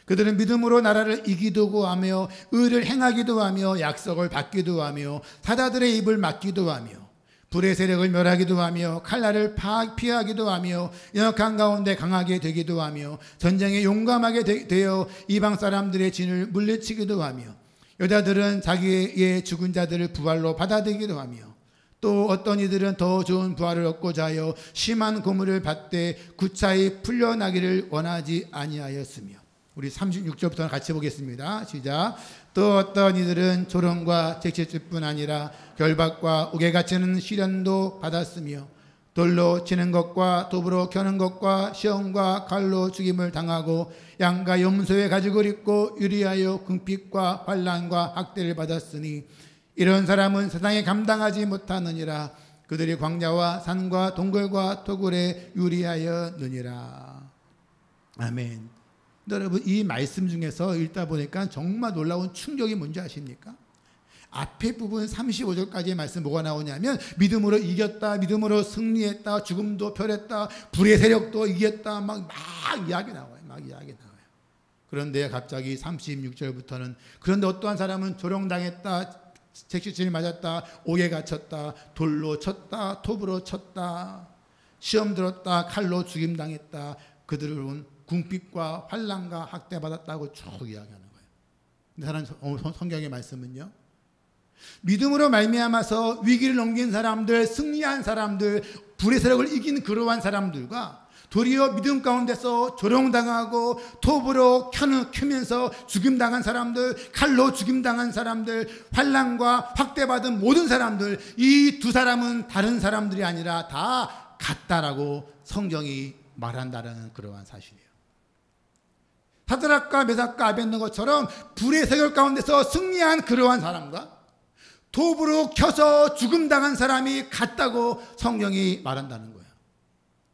그들은 믿음으로 나라를 이기도 하며 의를 행하기도 하며 약속을 받기도 하며 사자들의 입을 막기도 하며 불의 세력을 멸하기도 하며 칼날을 피하기도 하며 연약한 가운데 강하게 되기도 하며 전쟁에 용감하게 되어 이방 사람들의 진을 물리치기도 하며 여자들은 자기의 죽은 자들을 부활로 받아들이기도 하며 또 어떤 이들은 더 좋은 부활을 얻고자 하여 심한 고문을 받되 구차히 풀려나기를 원하지 아니하였으며. 우리 36절부터 같이 보겠습니다. 시작. 또 어떤 이들은 조롱과 책책질뿐 아니라 결박과 옥에 갇히는 시련도 받았으며 돌로 치는 것과 돕으로 켜는 것과 시험과 칼로 죽임을 당하고 양과 염소의 가죽을 입고 유리하여 궁핍과 환난과 학대를 받았으니 이런 사람은 세상에 감당하지 못하느니라. 그들이 광야와 산과 동굴과 토굴에 유리하였느니라. 아멘. 여러분, 이 말씀 중에서 읽다 보니까 정말 놀라운 충격이 뭔지 아십니까? 앞에 부분 35절까지의 말씀 뭐가 나오냐면 믿음으로 이겼다, 믿음으로 승리했다, 죽음도 펴렸다, 불의 세력도 이겼다, 막 이야기 나와요. 그런데 갑자기 36절부터는 그런데 어떠한 사람은 조롱당했다, 책시질 맞았다, 옥에 갇혔다, 돌로 쳤다, 톱으로 쳤다, 시험 들었다, 칼로 죽임당했다, 그들은 궁핍과 환난과 학대받았다고 쭉 이야기하는 거예요. 근데 사람 성경의 말씀은요, 믿음으로 말미암아서 위기를 넘긴 사람들, 승리한 사람들, 불의 세력을 이긴 그러한 사람들과 도리어 믿음 가운데서 조롱당하고 톱으로 켜면서 죽임당한 사람들, 칼로 죽임당한 사람들, 환난과 확대받은 모든 사람들, 이 두 사람은 다른 사람들이 아니라 다 같다라고 성경이 말한다는 그러한 사실이에요. 사드락과 메삭과 아벳느고처럼 불의 세력 가운데서 승리한 그러한 사람과 톱으로 켜서 죽음당한 사람이 같다고 성경이 말한다는 거예요.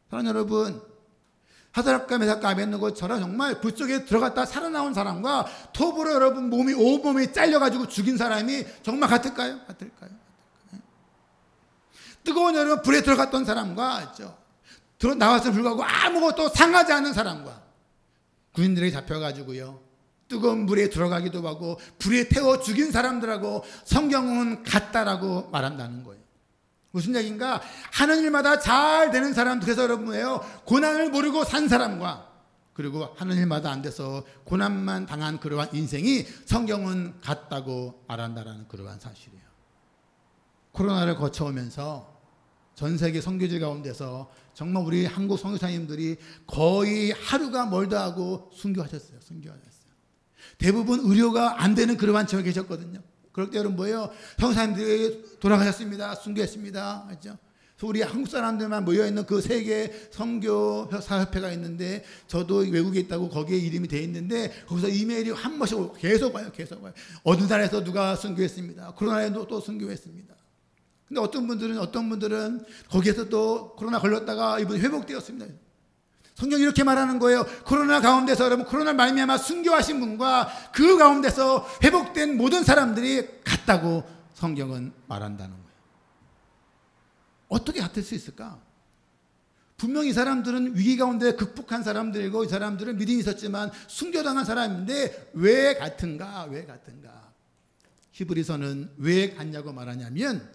사랑하는 여러분, 사드락과 메삭과 아벳느고처럼 정말 불 속에 들어갔다 살아나온 사람과 톱으로 여러분 몸이 온몸이 잘려가지고 죽인 사람이 정말 같을까요? 같을까요? 뜨거운 여러분 불에 들어갔던 사람과 나와서 불구하고 아무것도 상하지 않은 사람과 군인들에게 잡혀가지고요 뜨거운 물에 들어가기도 하고 불에 태워 죽인 사람들하고 성경은 같다라고 말한다는 거예요. 무슨 얘기인가? 하는 일마다 잘 되는 사람, 그래서 여러분 뭐예요? 고난을 모르고 산 사람과 그리고 하는 일마다 안 돼서 고난만 당한 그러한 인생이 성경은 같다고 말한다라는 그러한 사실이에요. 코로나를 거쳐오면서 전 세계 선교지 가운데서 정말 우리 한국 선교사님들이 거의 하루가 멀다 하고 순교하셨어요. 대부분 의료가 안 되는 그러한 지역에 계셨거든요. 그럴 때 여러분 뭐예요? 선교사님들이 돌아가셨습니다. 순교했습니다. 그렇죠? 그래서 우리 한국 사람들만 모여있는 그 세계 선교사협회가 있는데 저도 외국에 있다고 거기에 이름이 돼 있는데 거기서 이메일이 한 번씩 계속 와요. 어느 나라에서 누가 순교했습니다. 코로나에도 또 순교했습니다. 근데 어떤 분들은 거기에서 또 코로나 걸렸다가 이분이 회복되었습니다. 성경이 이렇게 말하는 거예요. 코로나 가운데서 여러분 코로나 말미암아 순교하신 분과 그 가운데서 회복된 모든 사람들이 같다고 성경은 말한다는 거예요. 어떻게 같을 수 있을까? 분명히 이 사람들은 위기 가운데 극복한 사람들이고 이 사람들은 믿음이 있었지만 순교당한 사람인데 왜 같은가? 히브리서는 왜 같냐고 말하냐면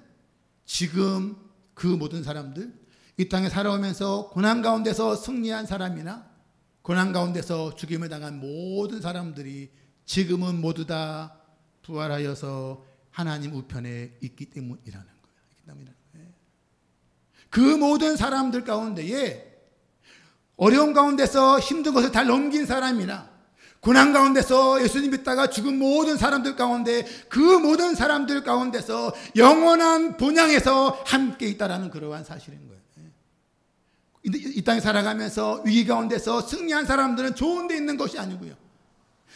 지금 그 모든 사람들 이 땅에 살아오면서 고난 가운데서 승리한 사람이나 고난 가운데서 죽임을 당한 모든 사람들이 지금은 모두 다 부활하여서 하나님 우편에 있기 때문이라는 거예요. 그 모든 사람들 가운데에 어려운 가운데서 힘든 것을 다 넘긴 사람이나 고난 가운데서 예수님 믿다가 죽은 모든 사람들 가운데 그 모든 사람들 가운데서 영원한 본향에서 함께 있다라는 그러한 사실인 거예요. 이 땅에 살아가면서 위기 가운데서 승리한 사람들은 좋은 데 있는 것이 아니고요.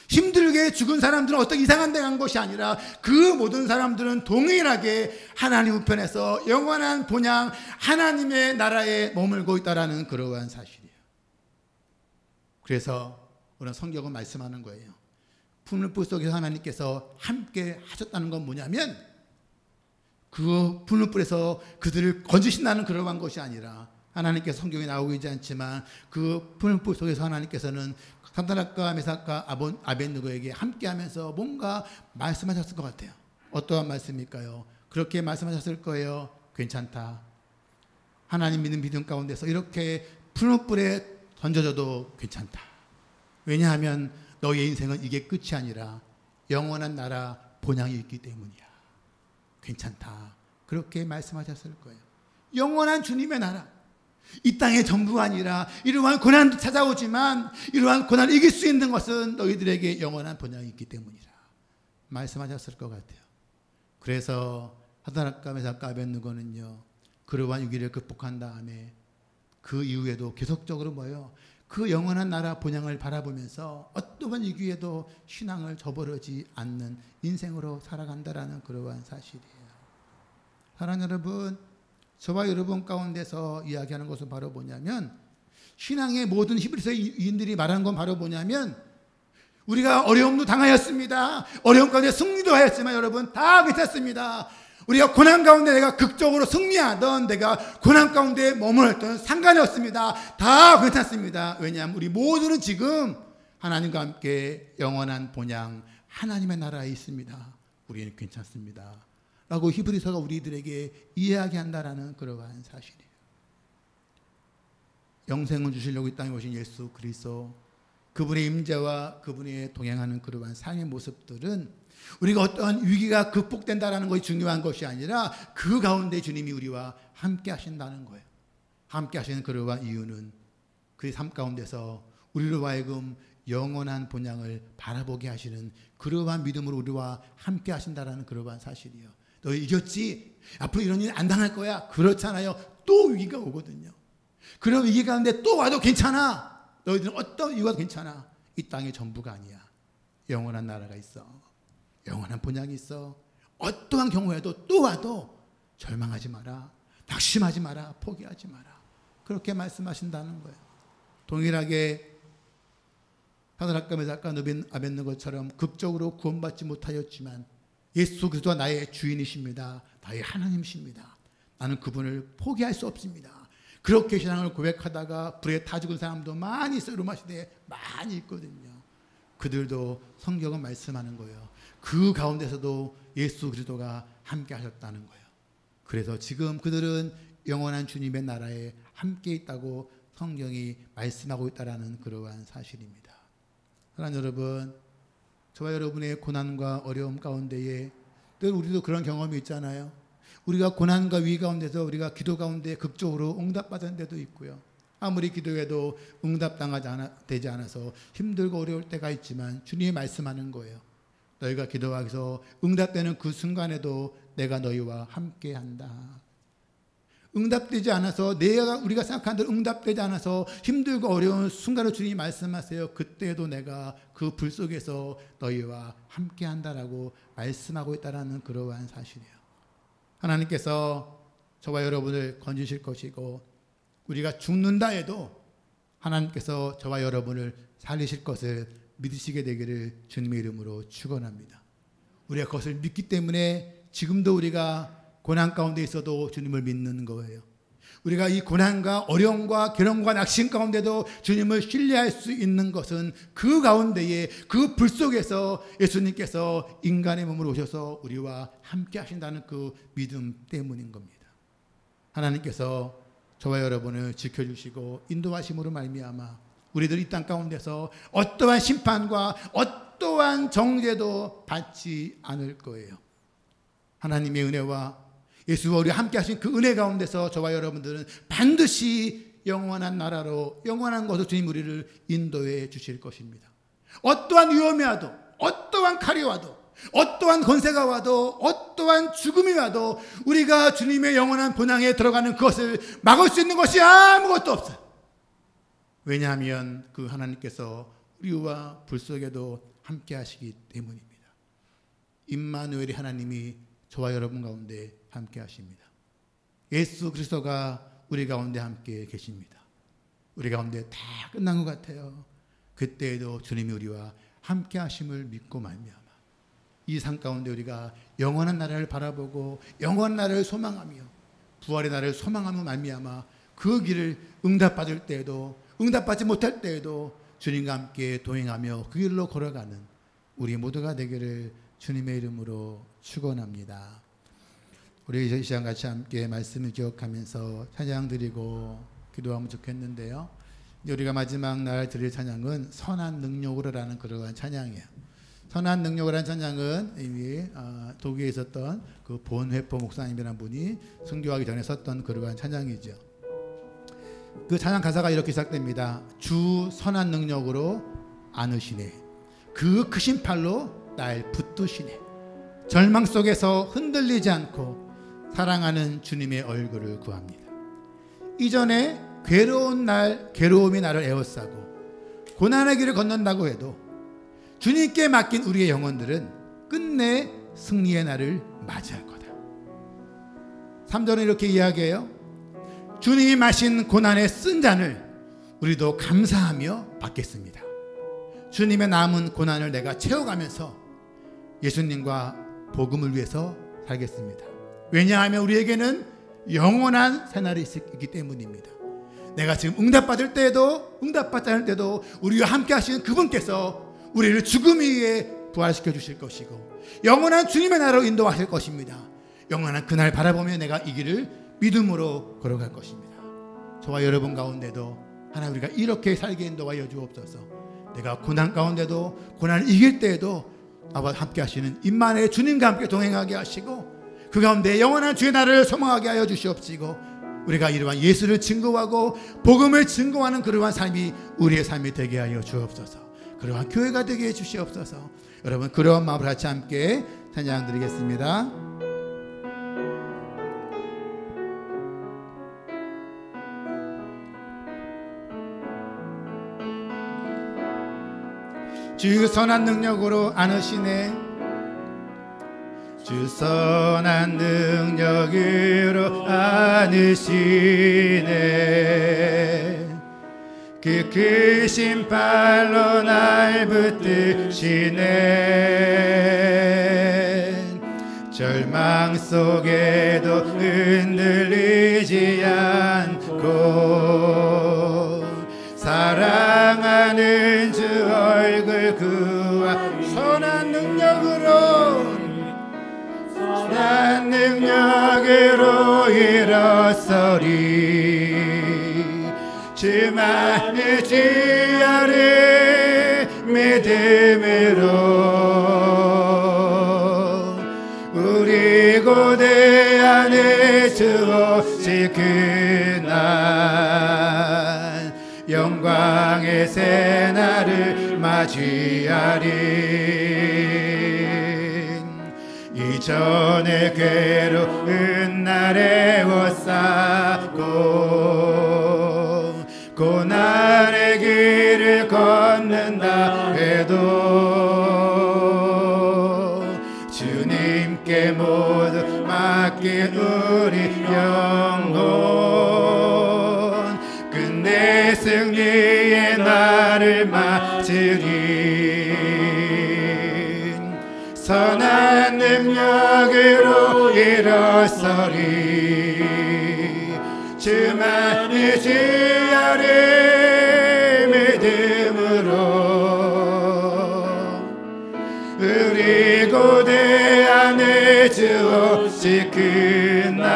힘들게 죽은 사람들은 어떤 이상한 데 간 것이 아니라 그 모든 사람들은 동일하게 하나님 우편에서 영원한 본향 하나님의 나라에 머물고 있다라는 그러한 사실이에요. 그래서 오늘 성경은 말씀하는 거예요. 풀무불 속에서 하나님께서 함께 하셨다는 건 뭐냐면 그 풀무불에서 그들을 건지신다는 그러한 것이 아니라 하나님께서 성경에 나오고 있지 않지만 그 풀무불 속에서 하나님께서는 사드락과 메삭과 아벳느고에게 함께하면서 뭔가 말씀하셨을 것 같아요. 어떠한 말씀일까요? 그렇게 말씀하셨을 거예요. 괜찮다. 하나님 믿는 믿음 가운데서 이렇게 풀무불에 던져져도 괜찮다. 왜냐하면 너의 인생은 이게 끝이 아니라 영원한 나라 본향이 있기 때문이야. 괜찮다. 그렇게 말씀하셨을 거예요. 영원한 주님의 나라. 이 땅의 전부가 아니라 이러한 고난도 찾아오지만 이러한 고난을 이길 수 있는 것은 너희들에게 영원한 본향이 있기 때문이라 말씀하셨을 것 같아요. 그래서 사드락과 메삭과 아벳느고는요 그러한 위기를 극복한 다음에 그 이후에도 계속적으로 뭐예요? 그 영원한 나라 본향을 바라보면서 어떠한 위기에도 신앙을 저버리지 않는 인생으로 살아간다라는 그러한 사실이에요. 사랑하는 여러분, 저와 여러분 가운데서 이야기하는 것은 바로 뭐냐면 신앙의 모든 히브리서 이인들이 말하는 건 바로 뭐냐면 우리가 어려움도 당하였습니다. 어려움 가운데 승리도 하였지만 여러분 다 괜찮습니다. 우리가 고난 가운데 내가 극적으로 승리하던 내가 고난 가운데 머물렀던 상관이 없습니다. 다 괜찮습니다. 왜냐하면 우리 모두는 지금 하나님과 함께 영원한 본향 하나님의 나라에 있습니다. 우리는 괜찮습니다. 라고 히브리서가 우리들에게 이야기한다라는 그러한 사실이에요. 영생을 주시려고 이 땅에 오신 예수 그리스도 그분의 임재와 그분의 동행하는 그러한 삶의 모습들은 우리가 어떠한 위기가 극복된다라는 것이 중요한 것이 아니라 그 가운데 주님이 우리와 함께 하신다는 거예요. 함께 하시는 그러한 이유는 그의 삶 가운데서 우리로 하여금 영원한 본향을 바라보게 하시는 그러한 믿음으로 우리와 함께 하신다라는 그러한 사실이에요. 너 이겼지? 앞으로 이런 일 안 당할 거야? 그렇잖아요. 또 위기가 오거든요. 그런 위기 가운데 또 와도 괜찮아. 너희들은 어떤 위기가 괜찮아. 이 땅의 전부가 아니야. 영원한 나라가 있어. 영원한 본향이 있어. 어떠한 경우에도 또 와도 절망하지 마라. 낙심하지 마라. 포기하지 마라. 그렇게 말씀하신다는 거예요. 동일하게 사드락과 메삭과 아벳느고처럼 극적으로 구원받지 못하였지만 예수 그리스도가 나의 주인이십니다. 나의 하나님이십니다. 나는 그분을 포기할 수 없습니다. 그렇게 신앙을 고백하다가 불에 타 죽은 사람도 많이 있어요. 로마 시대에 많이 있거든요. 그들도 성경은 말씀하는 거예요. 그 가운데서도 예수 그리스도가 함께 하셨다는 거예요. 그래서 지금 그들은 영원한 주님의 나라에 함께 있다고 성경이 말씀하고 있다는 그러한 사실입니다. 사랑하는 여러분, 저와 여러분의 고난과 어려움 가운데에 늘 우리도 그런 경험이 있잖아요. 우리가 고난과 위기 가운데서 우리가 기도 가운데 극적으로 응답받은 데도 있고요. 아무리 기도해도 되지 않아서 힘들고 어려울 때가 있지만 주님이 말씀하는 거예요. 너희가 기도하기서 응답되는 그 순간에도 내가 너희와 함께한다. 응답되지 않아서 우리가 생각한 대로 응답되지 않아서 힘들고 어려운 순간을 주님이 말씀하세요. 그때도 내가 그 불 속에서 너희와 함께한다라고 말씀하고 있다는 그러한 사실이에요. 하나님께서 저와 여러분을 건지실 것이고 우리가 죽는다 해도 하나님께서 저와 여러분을 살리실 것을 믿으시게 되기를 주님의 이름으로 축원합니다. 우리가 그것을 믿기 때문에 지금도 우리가 고난 가운데 있어도 주님을 믿는 거예요. 우리가 이 고난과 어려움과 괴로움과 낙심 가운데도 주님을 신뢰할 수 있는 것은 그 가운데에 그 불 속에서 예수님께서 인간의 몸으로 오셔서 우리와 함께 하신다는 그 믿음 때문인 겁니다. 하나님께서 저와 여러분을 지켜주시고 인도하심으로 말미암아 우리들 이 땅 가운데서 어떠한 심판과 어떠한 정죄도 받지 않을 거예요. 하나님의 은혜와 예수와 우리와 함께 하신 그 은혜 가운데서 저와 여러분들은 반드시 영원한 나라로 영원한 것으로 주님 우리를 인도해 주실 것입니다. 어떠한 위험이 와도 어떠한 칼이 와도 어떠한 권세가 와도 어떠한 죽음이 와도 우리가 주님의 영원한 본향에 들어가는 것을 막을 수 있는 것이 아무것도 없어요. 왜냐하면 그 하나님께서 우리와 불 속에도 함께 하시기 때문입니다. 임마누엘의 하나님이 저와 여러분 가운데 함께 하십니다. 예수 그리스도가 우리 가운데 함께 계십니다. 우리 가운데 다 끝난 것 같아요. 그때에도 주님이 우리와 함께 하심을 믿고 말미암아 이 삶 가운데 우리가 영원한 나라를 바라보고 영원한 나라를 소망하며 부활의 나라를 소망하며 말미암아 그 길을 응답받을 때에도 응답받지 못할 때에도 주님과 함께 동행하며 그 길로 걸어가는 우리 모두가 되기를 주님의 이름으로 축원합니다. 우리 이 시간 같이 함께 말씀을 기억하면서 찬양 드리고 기도하면 좋겠는데요. 우리가 마지막 날 드릴 찬양은 선한 능력으로라는 그러한 찬양이에요. 선한 능력이라는 찬양은 이미 독일에 있었던 그 본회포 목사님이라는 분이 순교하기 전에 썼던 그러한 찬양이죠. 그 찬양 가사가 이렇게 시작됩니다. 주 선한 능력으로 안으시네. 그 크신 팔로 날 붙드시네. 절망 속에서 흔들리지 않고 사랑하는 주님의 얼굴을 구합니다. 이전에 괴로움이 나를 에워싸고 고난의 길을 걷는다고 해도 주님께 맡긴 우리의 영혼들은 끝내 승리의 날을 맞이할 거다. 3절은 이렇게 이야기해요. 주님이 마신 고난의 쓴 잔을 우리도 감사하며 받겠습니다. 주님의 남은 고난을 내가 채워가면서 예수님과 복음을 위해서 살겠습니다. 왜냐하면 우리에게는 영원한 새날이 있기 때문입니다. 내가 지금 응답받을 때에도 응답받지 않을 때도 우리와 함께 하시는 그분께서 우리를 죽음 위에 부활시켜 주실 것이고 영원한 주님의 나라로 인도하실 것입니다. 영원한 그날 바라보며 내가 이 길을 믿음으로 걸어갈 것입니다. 저와 여러분 가운데도 하나님 우리가 이렇게 살게 인도하여 주옵소서. 내가 고난 가운데도 고난을 이길 때에도 나와 함께 하시는 임마누엘 주님과 함께 동행하게 하시고 그 가운데 영원한 주의 나라를 소망하게 하여 주시옵시고 우리가 이러한 예수를 증거하고 복음을 증거하는 그러한 삶이 우리의 삶이 되게 하여 주옵소서. 그러한 교회가 되게 해 주시옵소서. 여러분 그러한 마음으로 같이 함께 찬양 드리겠습니다. 주 선한 능력으로 안으시네. 주 선한 능력으로 안으시네. 그 크신 팔로 날 붙드시네. 절망 속에도 흔들리지 않고 사랑하는 주 얼굴 그와 선한 능력으로 일어서리. 주만의 지혜를 믿음으로 우리 고대 안에 주오실 그날 영광의 새날을 맞이하리. 이전에 괴로운 날에 옷싸고 고난의 길을 걷는다 해도 주님께 모두 맡긴 우리 영혼 끝내 승리의 날을 맞으리. 선한 능력으로 일어서리. 주만의 지혜를 믿음으로 우리 고대 안에 주오실 그날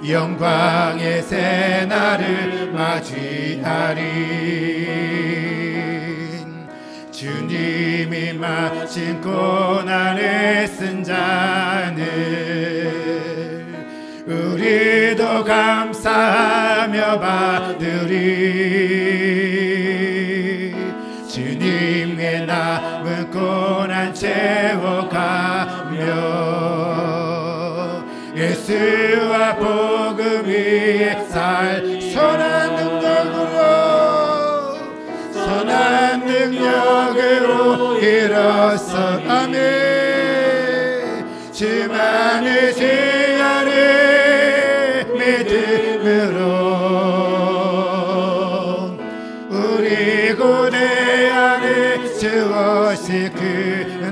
영광의 새날을 맞이하리. 주님이 마신 고난의 쓴 잔을 우리도 감사하며 받으리. 주님의 남은 고난 채워가며 예수와 복음 위에 살 선한 능력으로 일어서 아멘. 주만의 지혜를 믿음으로 우리 고대 안에 주오실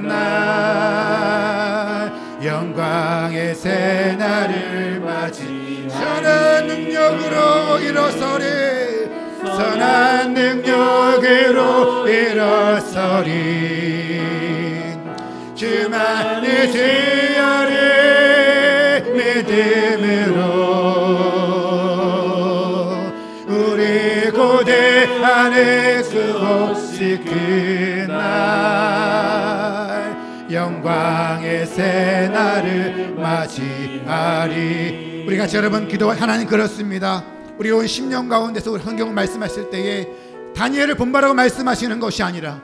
그날 영광의 새날을 맞이 선한 능력으로 일어서리. 선한 능력으로 일어서리. 주만의 지혜를 믿음으로 우리 고대 안에 주오실 그날 영광의 새날을 맞이하리. 우리 같이 여러분 기도와 하나님 그렇습니다. 우리 온 10년 가운데서 우리 성경을 말씀하실 때에 다니엘을 본받으라고 말씀하시는 것이 아니라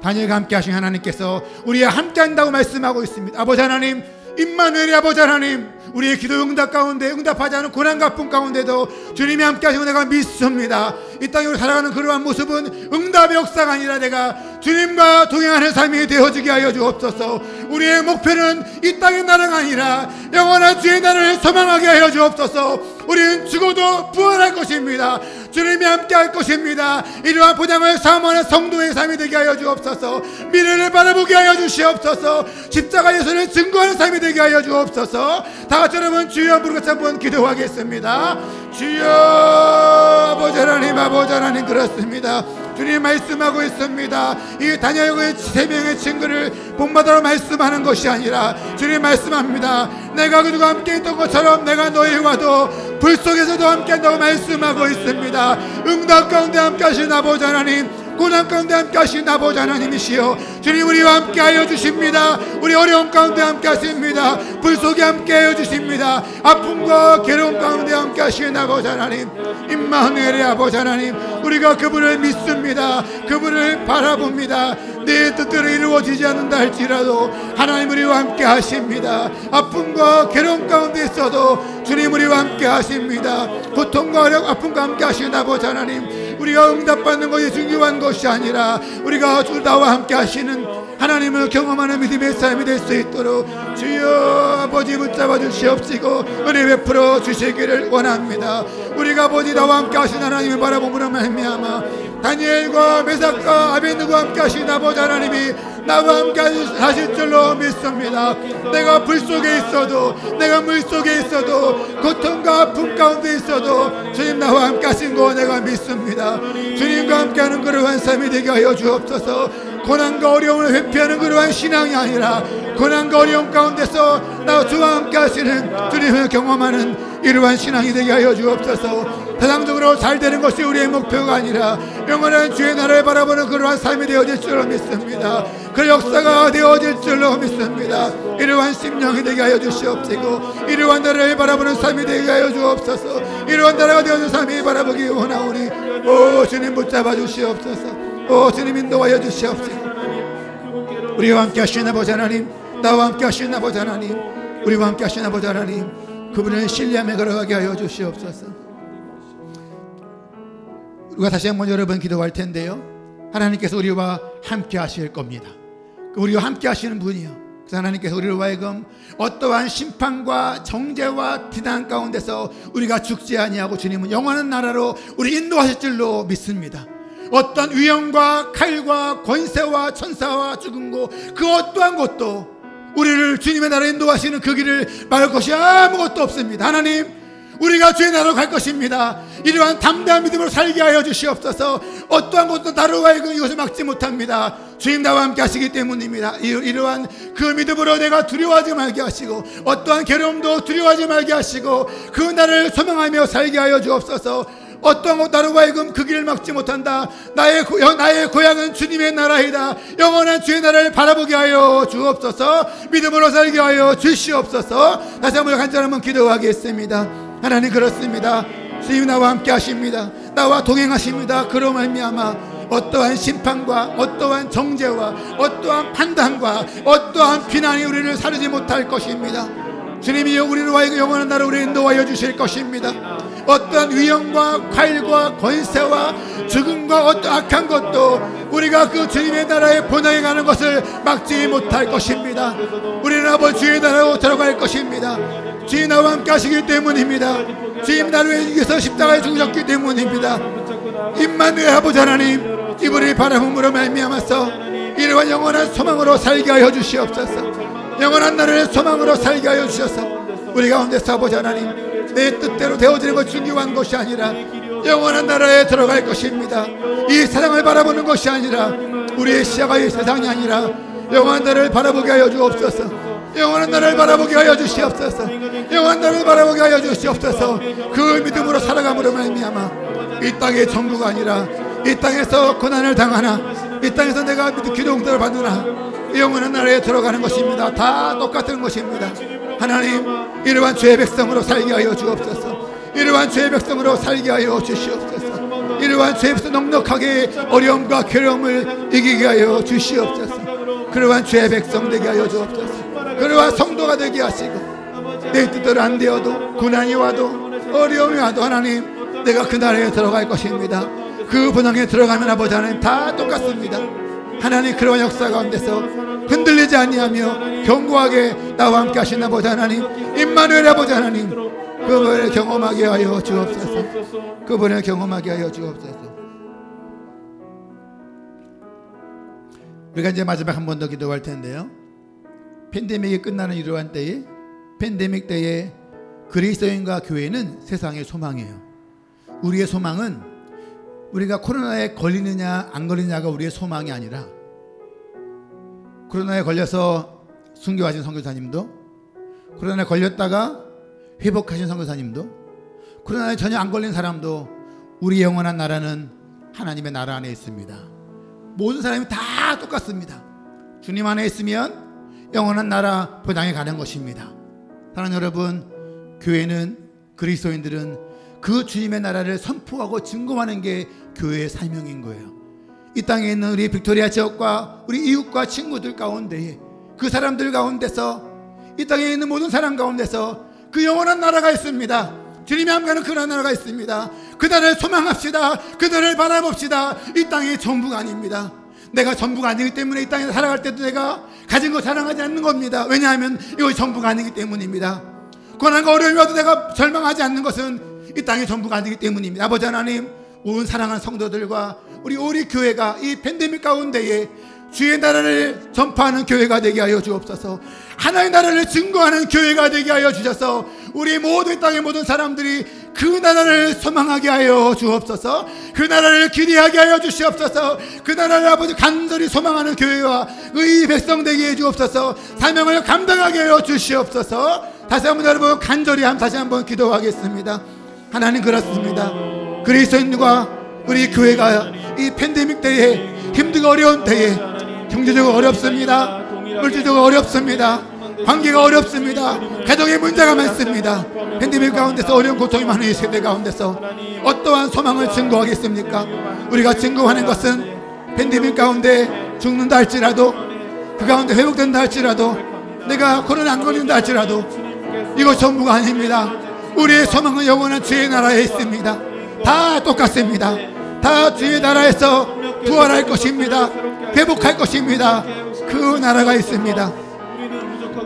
다니엘과 함께 하신 하나님께서 우리와 함께 한다고 말씀하고 있습니다. 아버지 하나님, 임마누엘의 아버지 하나님, 우리의 기도 응답 가운데 응답하지 않은 고난과 아픔 가운데도 주님이 함께 하시고 내가 믿습니다. 이 땅에 우리 살아가는 그러한 모습은 응답의 역사가 아니라 내가 주님과 동행하는 삶이 되어지게 하여 주옵소서. 우리의 목표는 이 땅의 나라가 아니라 영원한 주의 나라를 소망하게 하여 주옵소서. 우리는 죽어도 부활할 것입니다. 주님이 함께 할 것입니다. 이러한 보장을 사모하는 성도의 삶이 되게 하여 주옵소서. 미래를 바라보게 하여 주시옵소서. 십자가 예수를 증거하는 삶이 되게 하여 주옵소서. 다 같이 여러분 주여 부르고 한번 기도하겠습니다. 주여 아버지 하나님, 아버지 하나님 그렇습니다. 주님 말씀하고 있습니다. 이 다니엘의 3명의 친구를 본받으러 말씀하는 것이 아니라 주님 말씀합니다. 내가 그들과 함께 있던 것처럼 내가 너희와도 불 속에서도 함께 한다고 말씀하고 있습니다. 응답 가운데 함께 하신 아버지 하나님, 고난 가운데 함께 하신 아버지 하나님이시여 주님 우리와 함께 하여 주십니다. 우리 어려움 가운데 함께 하십니다. 불 속에 함께 하여 주십니다. 아픔과 괴로움 가운데 함께 하신 아버지 하나님, 임마누엘의 아버지 하나님, 우리가 그분을 믿습니다. 그분을 바라봅니다. 내 뜻대로 이루어지지 않는다 할지라도 하나님 우리와 함께 하십니다. 아픔과 괴로움 가운데 있어도 주님 우리와 함께 하십니다. 고통과 어려움 아픔과 함께 하신 아버지 하나님, 우리가 응답받는 것이 중요한 것이 아니라 우리가 주 나와 함께 하시는 하나님을 경험하는 믿음의 삶이 될 수 있도록 주여 아버지 붙잡아 주시옵시고 은혜 베풀어 주시기를 원합니다. 우리가 아버지 나와 함께 하신 하나님을 바라봄으로 말미암아 다니엘과 메삭과 아벤느고와 함께 하신 아버지 하나님이 나와 함께 하실 줄로 믿습니다. 내가 불 속에 있어도 내가 물 속에 있어도 고통과 아픔 가운데 있어도 주님 나와 함께 하신 거 내가 믿습니다. 주님과 함께하는 그러한 삶이 되게 하여 주옵소서. 고난과 어려움을 회피하는 그러한 신앙이 아니라 고난과 어려움 가운데서 나 주와 함께 하시는 주님을 경험하는 이러한 신앙이 되게 하여 주옵소서. 세상적으로 잘 되는 것이 우리의 목표가 아니라 영원한 주의 나라를 바라보는 그러한 삶이 되어질 줄로 믿습니다. 그 역사가 되어질 줄로 믿습니다. 이러한 심령이 되게 하여 주시옵시고 이러한 나라를 바라보는 삶이 되게 하여 주옵소서. 이러한 나라가 되어진 삶이 바라보기 원하오니 오 주님 붙잡아 주시옵소서. 오 주님 인도하여 주시옵시고 우리와 함께 하시는 아버지 하나님, 나와 함께 하시는 아버지 하나님, 우리와 함께 하시는 아버지 하나님, 그분을 신뢰하며 걸어가게 하여 주시옵소서. 우리가 다시 한번 여러 번 기도할 텐데요, 하나님께서 우리와 함께 하실 겁니다. 우리와 함께 하시는 분이요, 그래서 하나님께서 우리를 하여금 어떠한 심판과 정죄와 비난 가운데서 우리가 죽지 아니하고 주님은 영원한 나라로 우리 인도하실 줄로 믿습니다. 어떤 위험과 칼과 권세와 천사와 죽음고 그 어떠한 것도 우리를 주님의 나라에 인도하시는 그 길을 막을 것이 아무것도 없습니다. 하나님, 우리가 주의 나라로 갈 것입니다. 이러한 담대한 믿음으로 살게 하여 주시옵소서. 어떠한 것도 나로 하여금 이것을 막지 못합니다. 주님 나와 함께 하시기 때문입니다. 이러한 그 믿음으로 내가 두려워하지 말게 하시고 어떠한 괴로움도 두려워하지 말게 하시고 그 나라를 소망하며 살게 하여 주옵소서. 어떠한 것 나로 하여금 그 길을 막지 못한다. 나의 고향은 주님의 나라이다. 영원한 주의 나라를 바라보게 하여 주옵소서. 믿음으로 살게 하여 주시옵소서. 다시 한번 간절히 기도하겠습니다. 하나님, 그렇습니다. 주님 나와 함께 하십니다. 나와 동행하십니다. 그로 말미암아 어떠한 심판과 어떠한 정죄와 어떠한 판단과 어떠한 비난이 우리를 사르지 못할 것입니다. 주님이 우리를 하여금 영원한 나라로 우리를 인도하여 주실 것입니다. 어떠한 위험과 칼과 권세와 죽음과 어떤 악한 것도 우리가 그 주님의 나라에 본향해 가는 것을 막지 못할 것입니다. 우리는 아버지 주의 나라로 들어갈 것입니다. 주님 나와 함께 하시기 때문입니다. 주님 나를 위해서 십자가에 죽으셨기 때문입니다. 임마누엘 아버지 하나님, 이분을 바라봄으로 말미암아서 이러한 영원한 소망으로 살게 하여 주시옵소서. 영원한 나라의 소망으로 살게 하여 주셔서 우리 가운데서 아버지 하나님, 내 뜻대로 되어지는 것 중요한 것이 아니라 영원한 나라에 들어갈 것입니다. 이 세상을 바라보는 것이 아니라 우리의 시야가 이 세상이 아니라 영원한 나라를 바라보게 하여 주옵소서. 영원한 나라를 바라보게 하여 주시옵소서. 영원한 나라를 바라보게 하여 주시옵소서. 그 믿음으로 살아감으로 말미암아 이 땅의 천국가 아니라 이 땅에서 고난을 당하나 이 땅에서 내가 기도응답을 받으나 영원한 나라에 들어가는 것입니다. 다 똑같은 것입니다. 하나님, 이러한 죄의 백성으로 살게 하여 주옵소서. 이러한 죄의 백성으로 살게 하여 주시옵소서. 이러한 죄의 백성 넉넉하게 어려움과 괴로움을 이기게 하여 주시옵소서. 그러한 죄의 백성 되게 하여 주옵소서. 그러한 성도가 되게 하시고 내 뜻대로 안 되어도 고난이 와도 어려움이 와도 하나님, 내가 그 나라에 들어갈 것입니다. 그 분향에 들어가면 아버지 하나님 다 똑같습니다. 하나님, 그러한 역사 가운데서 흔들리지 아니하며 견고하게 나와 함께 하신 아버지 하나님, 임마누엘 아버지 하나님, 그분을 경험하게 하여 주옵소서. 그분을 경험하게 하여 주옵소서. 우리가 이제 마지막 한 번 더 기도할 텐데요, 팬데믹이 끝나는 이러한 때에, 팬데믹 때에 그리스도인과 교회는 세상의 소망이에요. 우리의 소망은 우리가 코로나에 걸리느냐 안 걸리느냐가 우리의 소망이 아니라, 코로나에 걸려서 순교하신 선교사님도, 코로나에 걸렸다가 회복하신 선교사님도, 코로나에 전혀 안 걸린 사람도 우리 영원한 나라는 하나님의 나라 안에 있습니다. 모든 사람이 다 똑같습니다. 주님 안에 있으면 영원한 나라 보장해 가는 것입니다. 사랑하는 여러분, 교회는, 그리스도인들은 그 주님의 나라를 선포하고 증거하는 게 교회의 사명인 거예요. 이 땅에 있는 우리 빅토리아 지역과 우리 이웃과 친구들 가운데에, 그 사람들 가운데서, 이 땅에 있는 모든 사람 가운데서 그 영원한 나라가 있습니다. 주님이 함께하는 그런 나라가 있습니다. 그 나라를 소망합시다. 그 나라를 바라봅시다. 이 땅이 전부가 아닙니다. 내가 전부가 아니기 때문에 이 땅에 살아갈 때도 내가 가진 거 자랑하지 않는 겁니다. 왜냐하면 이것이 전부가 아니기 때문입니다. 고난과 어려움이 와도 내가 절망하지 않는 것은 이 땅이 전부가 아니기 때문입니다. 아버지 하나님, 온 사랑하는 성도들과 우리 교회가 이 팬데믹 가운데에 주의 나라를 전파하는 교회가 되게 하여 주옵소서. 하나님의 나라를 증거하는 교회가 되게 하여 주셔서 우리 모든 땅의 모든 사람들이 그 나라를 소망하게 하여 주옵소서. 그 나라를 기대하게 하여 주시옵소서. 그 나라를 아버지 간절히 소망하는 교회와 의 백성 되게 해 주옵소서. 사명을 감당하게 하여 주시옵소서. 다시 한번 여러분 간절히 다시 한번 기도하겠습니다. 하나님, 그렇습니다. 그리스도인과 우리 교회가 이 팬데믹 때에 힘들고 어려운 때에 경제적으로 어렵습니다. 물질적으로 어렵습니다. 관계가 어렵습니다. 가정의 문제가 많습니다. 팬데믹 가운데서 어려운 고통이 많은 이 세대 가운데서 어떠한 소망을 증거하겠습니까? 우리가 증거하는 것은 팬데믹 가운데 죽는다 할지라도, 그 가운데 회복된다 할지라도, 내가 코로나 안 걸린다 할지라도 이거 전부가 아닙니다. 우리의 소망은 영원한 주의 나라에 있습니다. 다 똑같습니다. 다 주의 나라에서 부활할 것입니다. 회복할 것입니다. 그 나라가 있습니다.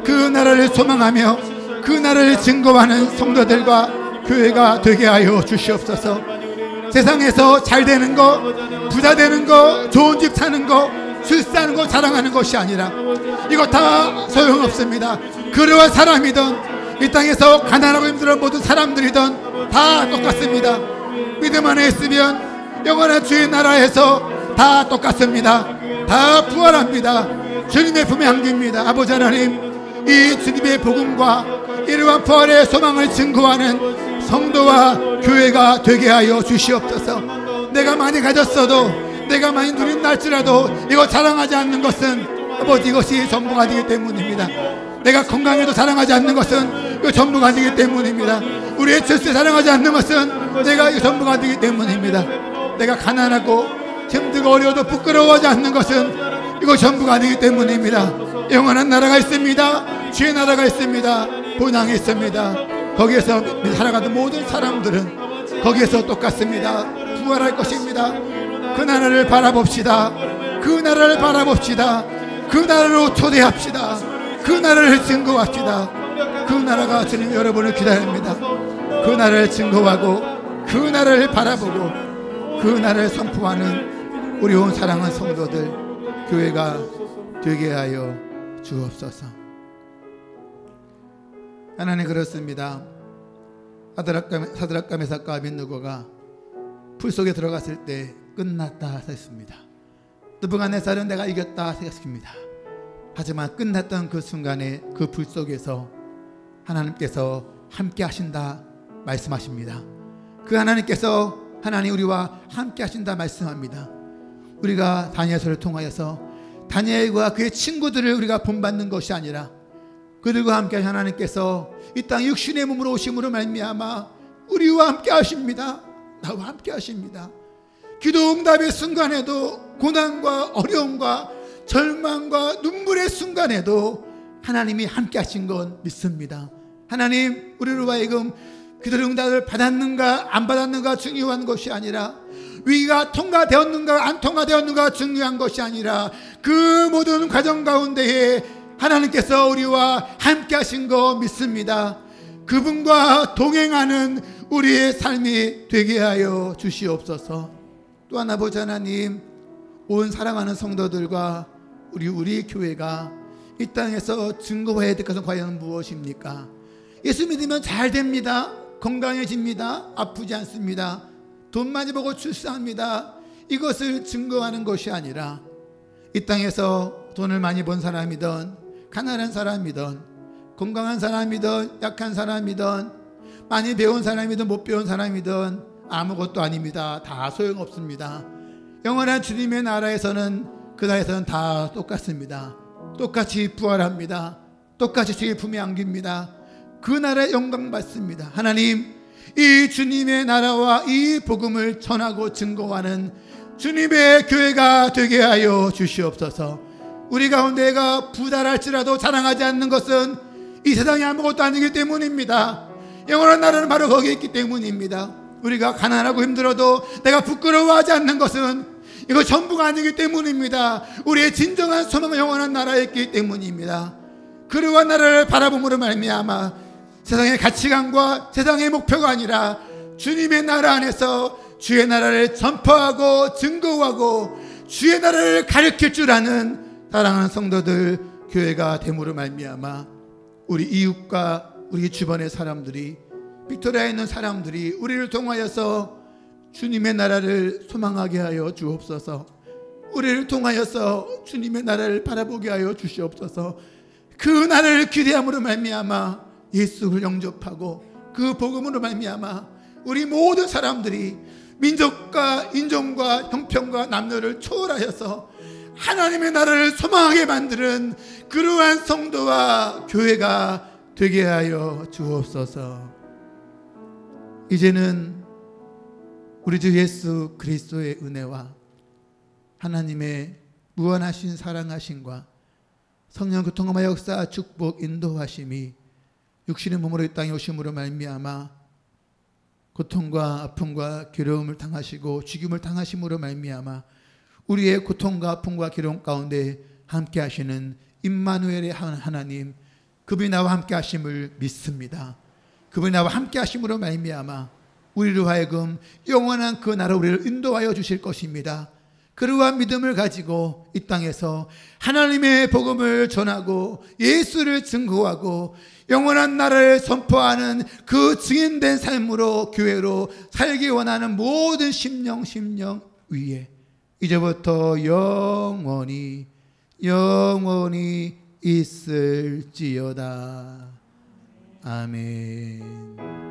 그 나라를 소망하며 그 나라를 증거하는 성도들과 교회가 되게 하여 주시옵소서. 세상에서 잘 되는 거, 부자 되는 거, 좋은 집 사는 거, 출세하는 거 자랑하는 것이 아니라 이거 다 소용없습니다. 그러한 사람이든 이 땅에서 가난하고 힘들어 모든 사람들이든 다 똑같습니다. 믿음 안에 있으면 영원한 주의 나라에서 다 똑같습니다. 다 부활합니다. 주님의 품에 안깁니다. 아버지 하나님, 이 주님의 복음과 이러한 부활의 소망을 증거하는 성도와 교회가 되게 하여 주시옵소서. 내가 많이 가졌어도, 내가 많이 누린다 할지라도 이거 자랑하지 않는 것은 아버지 이것이 전부가 아니기 때문입니다. 내가 건강해도 자랑하지 않는 것은 이거 전부가 아니기 때문입니다. 우리의 출세 자랑하지 않는 것은 내가 이거 전부가 아니기 때문입니다. 내가 가난하고 힘들고 어려워도 부끄러워하지 않는 것은 이거 전부가 아니기 때문입니다. 영원한 나라가 있습니다. 주의 나라가 있습니다. 본향이 있습니다. 거기에서 살아가는 모든 사람들은 거기에서 똑같습니다. 부활할 것입니다. 그 나라를 바라봅시다. 그 나라를 바라봅시다. 그 나라로 초대합시다. 그 나라를 증거합시다. 그 나라가 주님 여러분을 기다립니다. 그 나라를 증거하고 그 나라를 바라보고 그 나라를 선포하는 우리 온 사랑하는 성도들 교회가 되게 하여 주옵소서. 하나님, 그렇습니다. 사드락과 메삭과 아벳느고가 불 속에 들어갔을 때 끝났다 했습니다. 느부갓네살은 내가 이겼다 생각했습니다. 하지만 끝났던 그 순간에 그 불 속에서 하나님께서 함께 하신다 말씀하십니다. 그 하나님께서 하나님 우리와 함께 하신다 말씀합니다. 우리가 다니엘서를 통하여서 다니엘과 그의 친구들을 우리가 본받는 것이 아니라 그들과 함께 하나님께서 이 땅 육신의 몸으로 오심으로 말미암아 우리와 함께 하십니다. 나와 함께 하십니다. 기도 응답의 순간에도 고난과 어려움과 절망과 눈물의 순간에도 하나님이 함께 하신 건 믿습니다. 하나님, 우리로 하여금 기도 응답을 받았는가 안 받았는가 중요한 것이 아니라 위기가 통과되었는가 안 통과되었는가 중요한 것이 아니라 그 모든 과정 가운데에 하나님께서 우리와 함께 하신 거 믿습니다. 그분과 동행하는 우리의 삶이 되게 하여 주시옵소서. 또한 아버지 하나님, 온 사랑하는 성도들과 우리 교회가 이 땅에서 증거해야 될 것은 과연 무엇입니까? 예수 믿으면 잘 됩니다. 건강해집니다. 아프지 않습니다. 돈 많이 벌고 출세합니다. 이것을 증거하는 것이 아니라 이 땅에서 돈을 많이 번 사람이든 가난한 사람이든 건강한 사람이든 약한 사람이든 많이 배운 사람이든 못 배운 사람이든 아무것도 아닙니다. 다 소용없습니다. 영원한 주님의 나라에서는 그 나라에서는 다 똑같습니다. 똑같이 부활합니다. 똑같이 주의 품에 안깁니다. 그 나라의 영광 받습니다. 하나님, 이 주님의 나라와 이 복음을 전하고 증거하는 주님의 교회가 되게 하여 주시옵소서. 우리 가운데가 부자랄지라도 자랑하지 않는 것은 이 세상에 아무것도 아니기 때문입니다. 영원한 나라는 바로 거기에 있기 때문입니다. 우리가 가난하고 힘들어도 내가 부끄러워하지 않는 것은 이거 전부가 아니기 때문입니다. 우리의 진정한 소망은 영원한 나라에 있기 때문입니다. 그러한 나라를 바라봄으로 말미암아 세상의 가치관과 세상의 목표가 아니라 주님의 나라 안에서 주의 나라를 전파하고 증거하고 주의 나라를 가르칠 줄 아는 사랑하는 성도들 교회가 됨으로 말미암아 우리 이웃과 우리 주변의 사람들이, 빅토리아에 있는 사람들이 우리를 통하여서 주님의 나라를 소망하게 하여 주옵소서. 우리를 통하여서 주님의 나라를 바라보게 하여 주시옵소서. 그 나라를 기대함으로 말미암아 예수를 영접하고 그 복음으로 말미암아 우리 모든 사람들이 민족과 인종과 형편과 남녀를 초월하여서 하나님의 나라를 소망하게 만드는 그러한 성도와 교회가 되게 하여 주옵소서. 이제는 우리 주 예수 그리스도의 은혜와 하나님의 무한하신 사랑하심과 성령 교통과 역사 축복 인도하심이 육신의 몸으로 이 땅에 오심으로 말미암아 고통과 아픔과 괴로움을 당하시고 죽임을 당하심으로 말미암아 우리의 고통과 아픔과 괴로움 가운데 함께 하시는 임마누엘의 하나님, 그분이 나와 함께 하심을 믿습니다. 그분이 나와 함께 하심으로 말미암아 우리로 하여금 영원한 그 나라 우리를 인도하여 주실 것입니다. 그러한 믿음을 가지고 이 땅에서 하나님의 복음을 전하고 예수를 증거하고 영원한 나라를 선포하는 그 증인된 삶으로 교회로 살기 원하는 모든 심령 위에 이제부터 영원히 있을지어다. 아멘.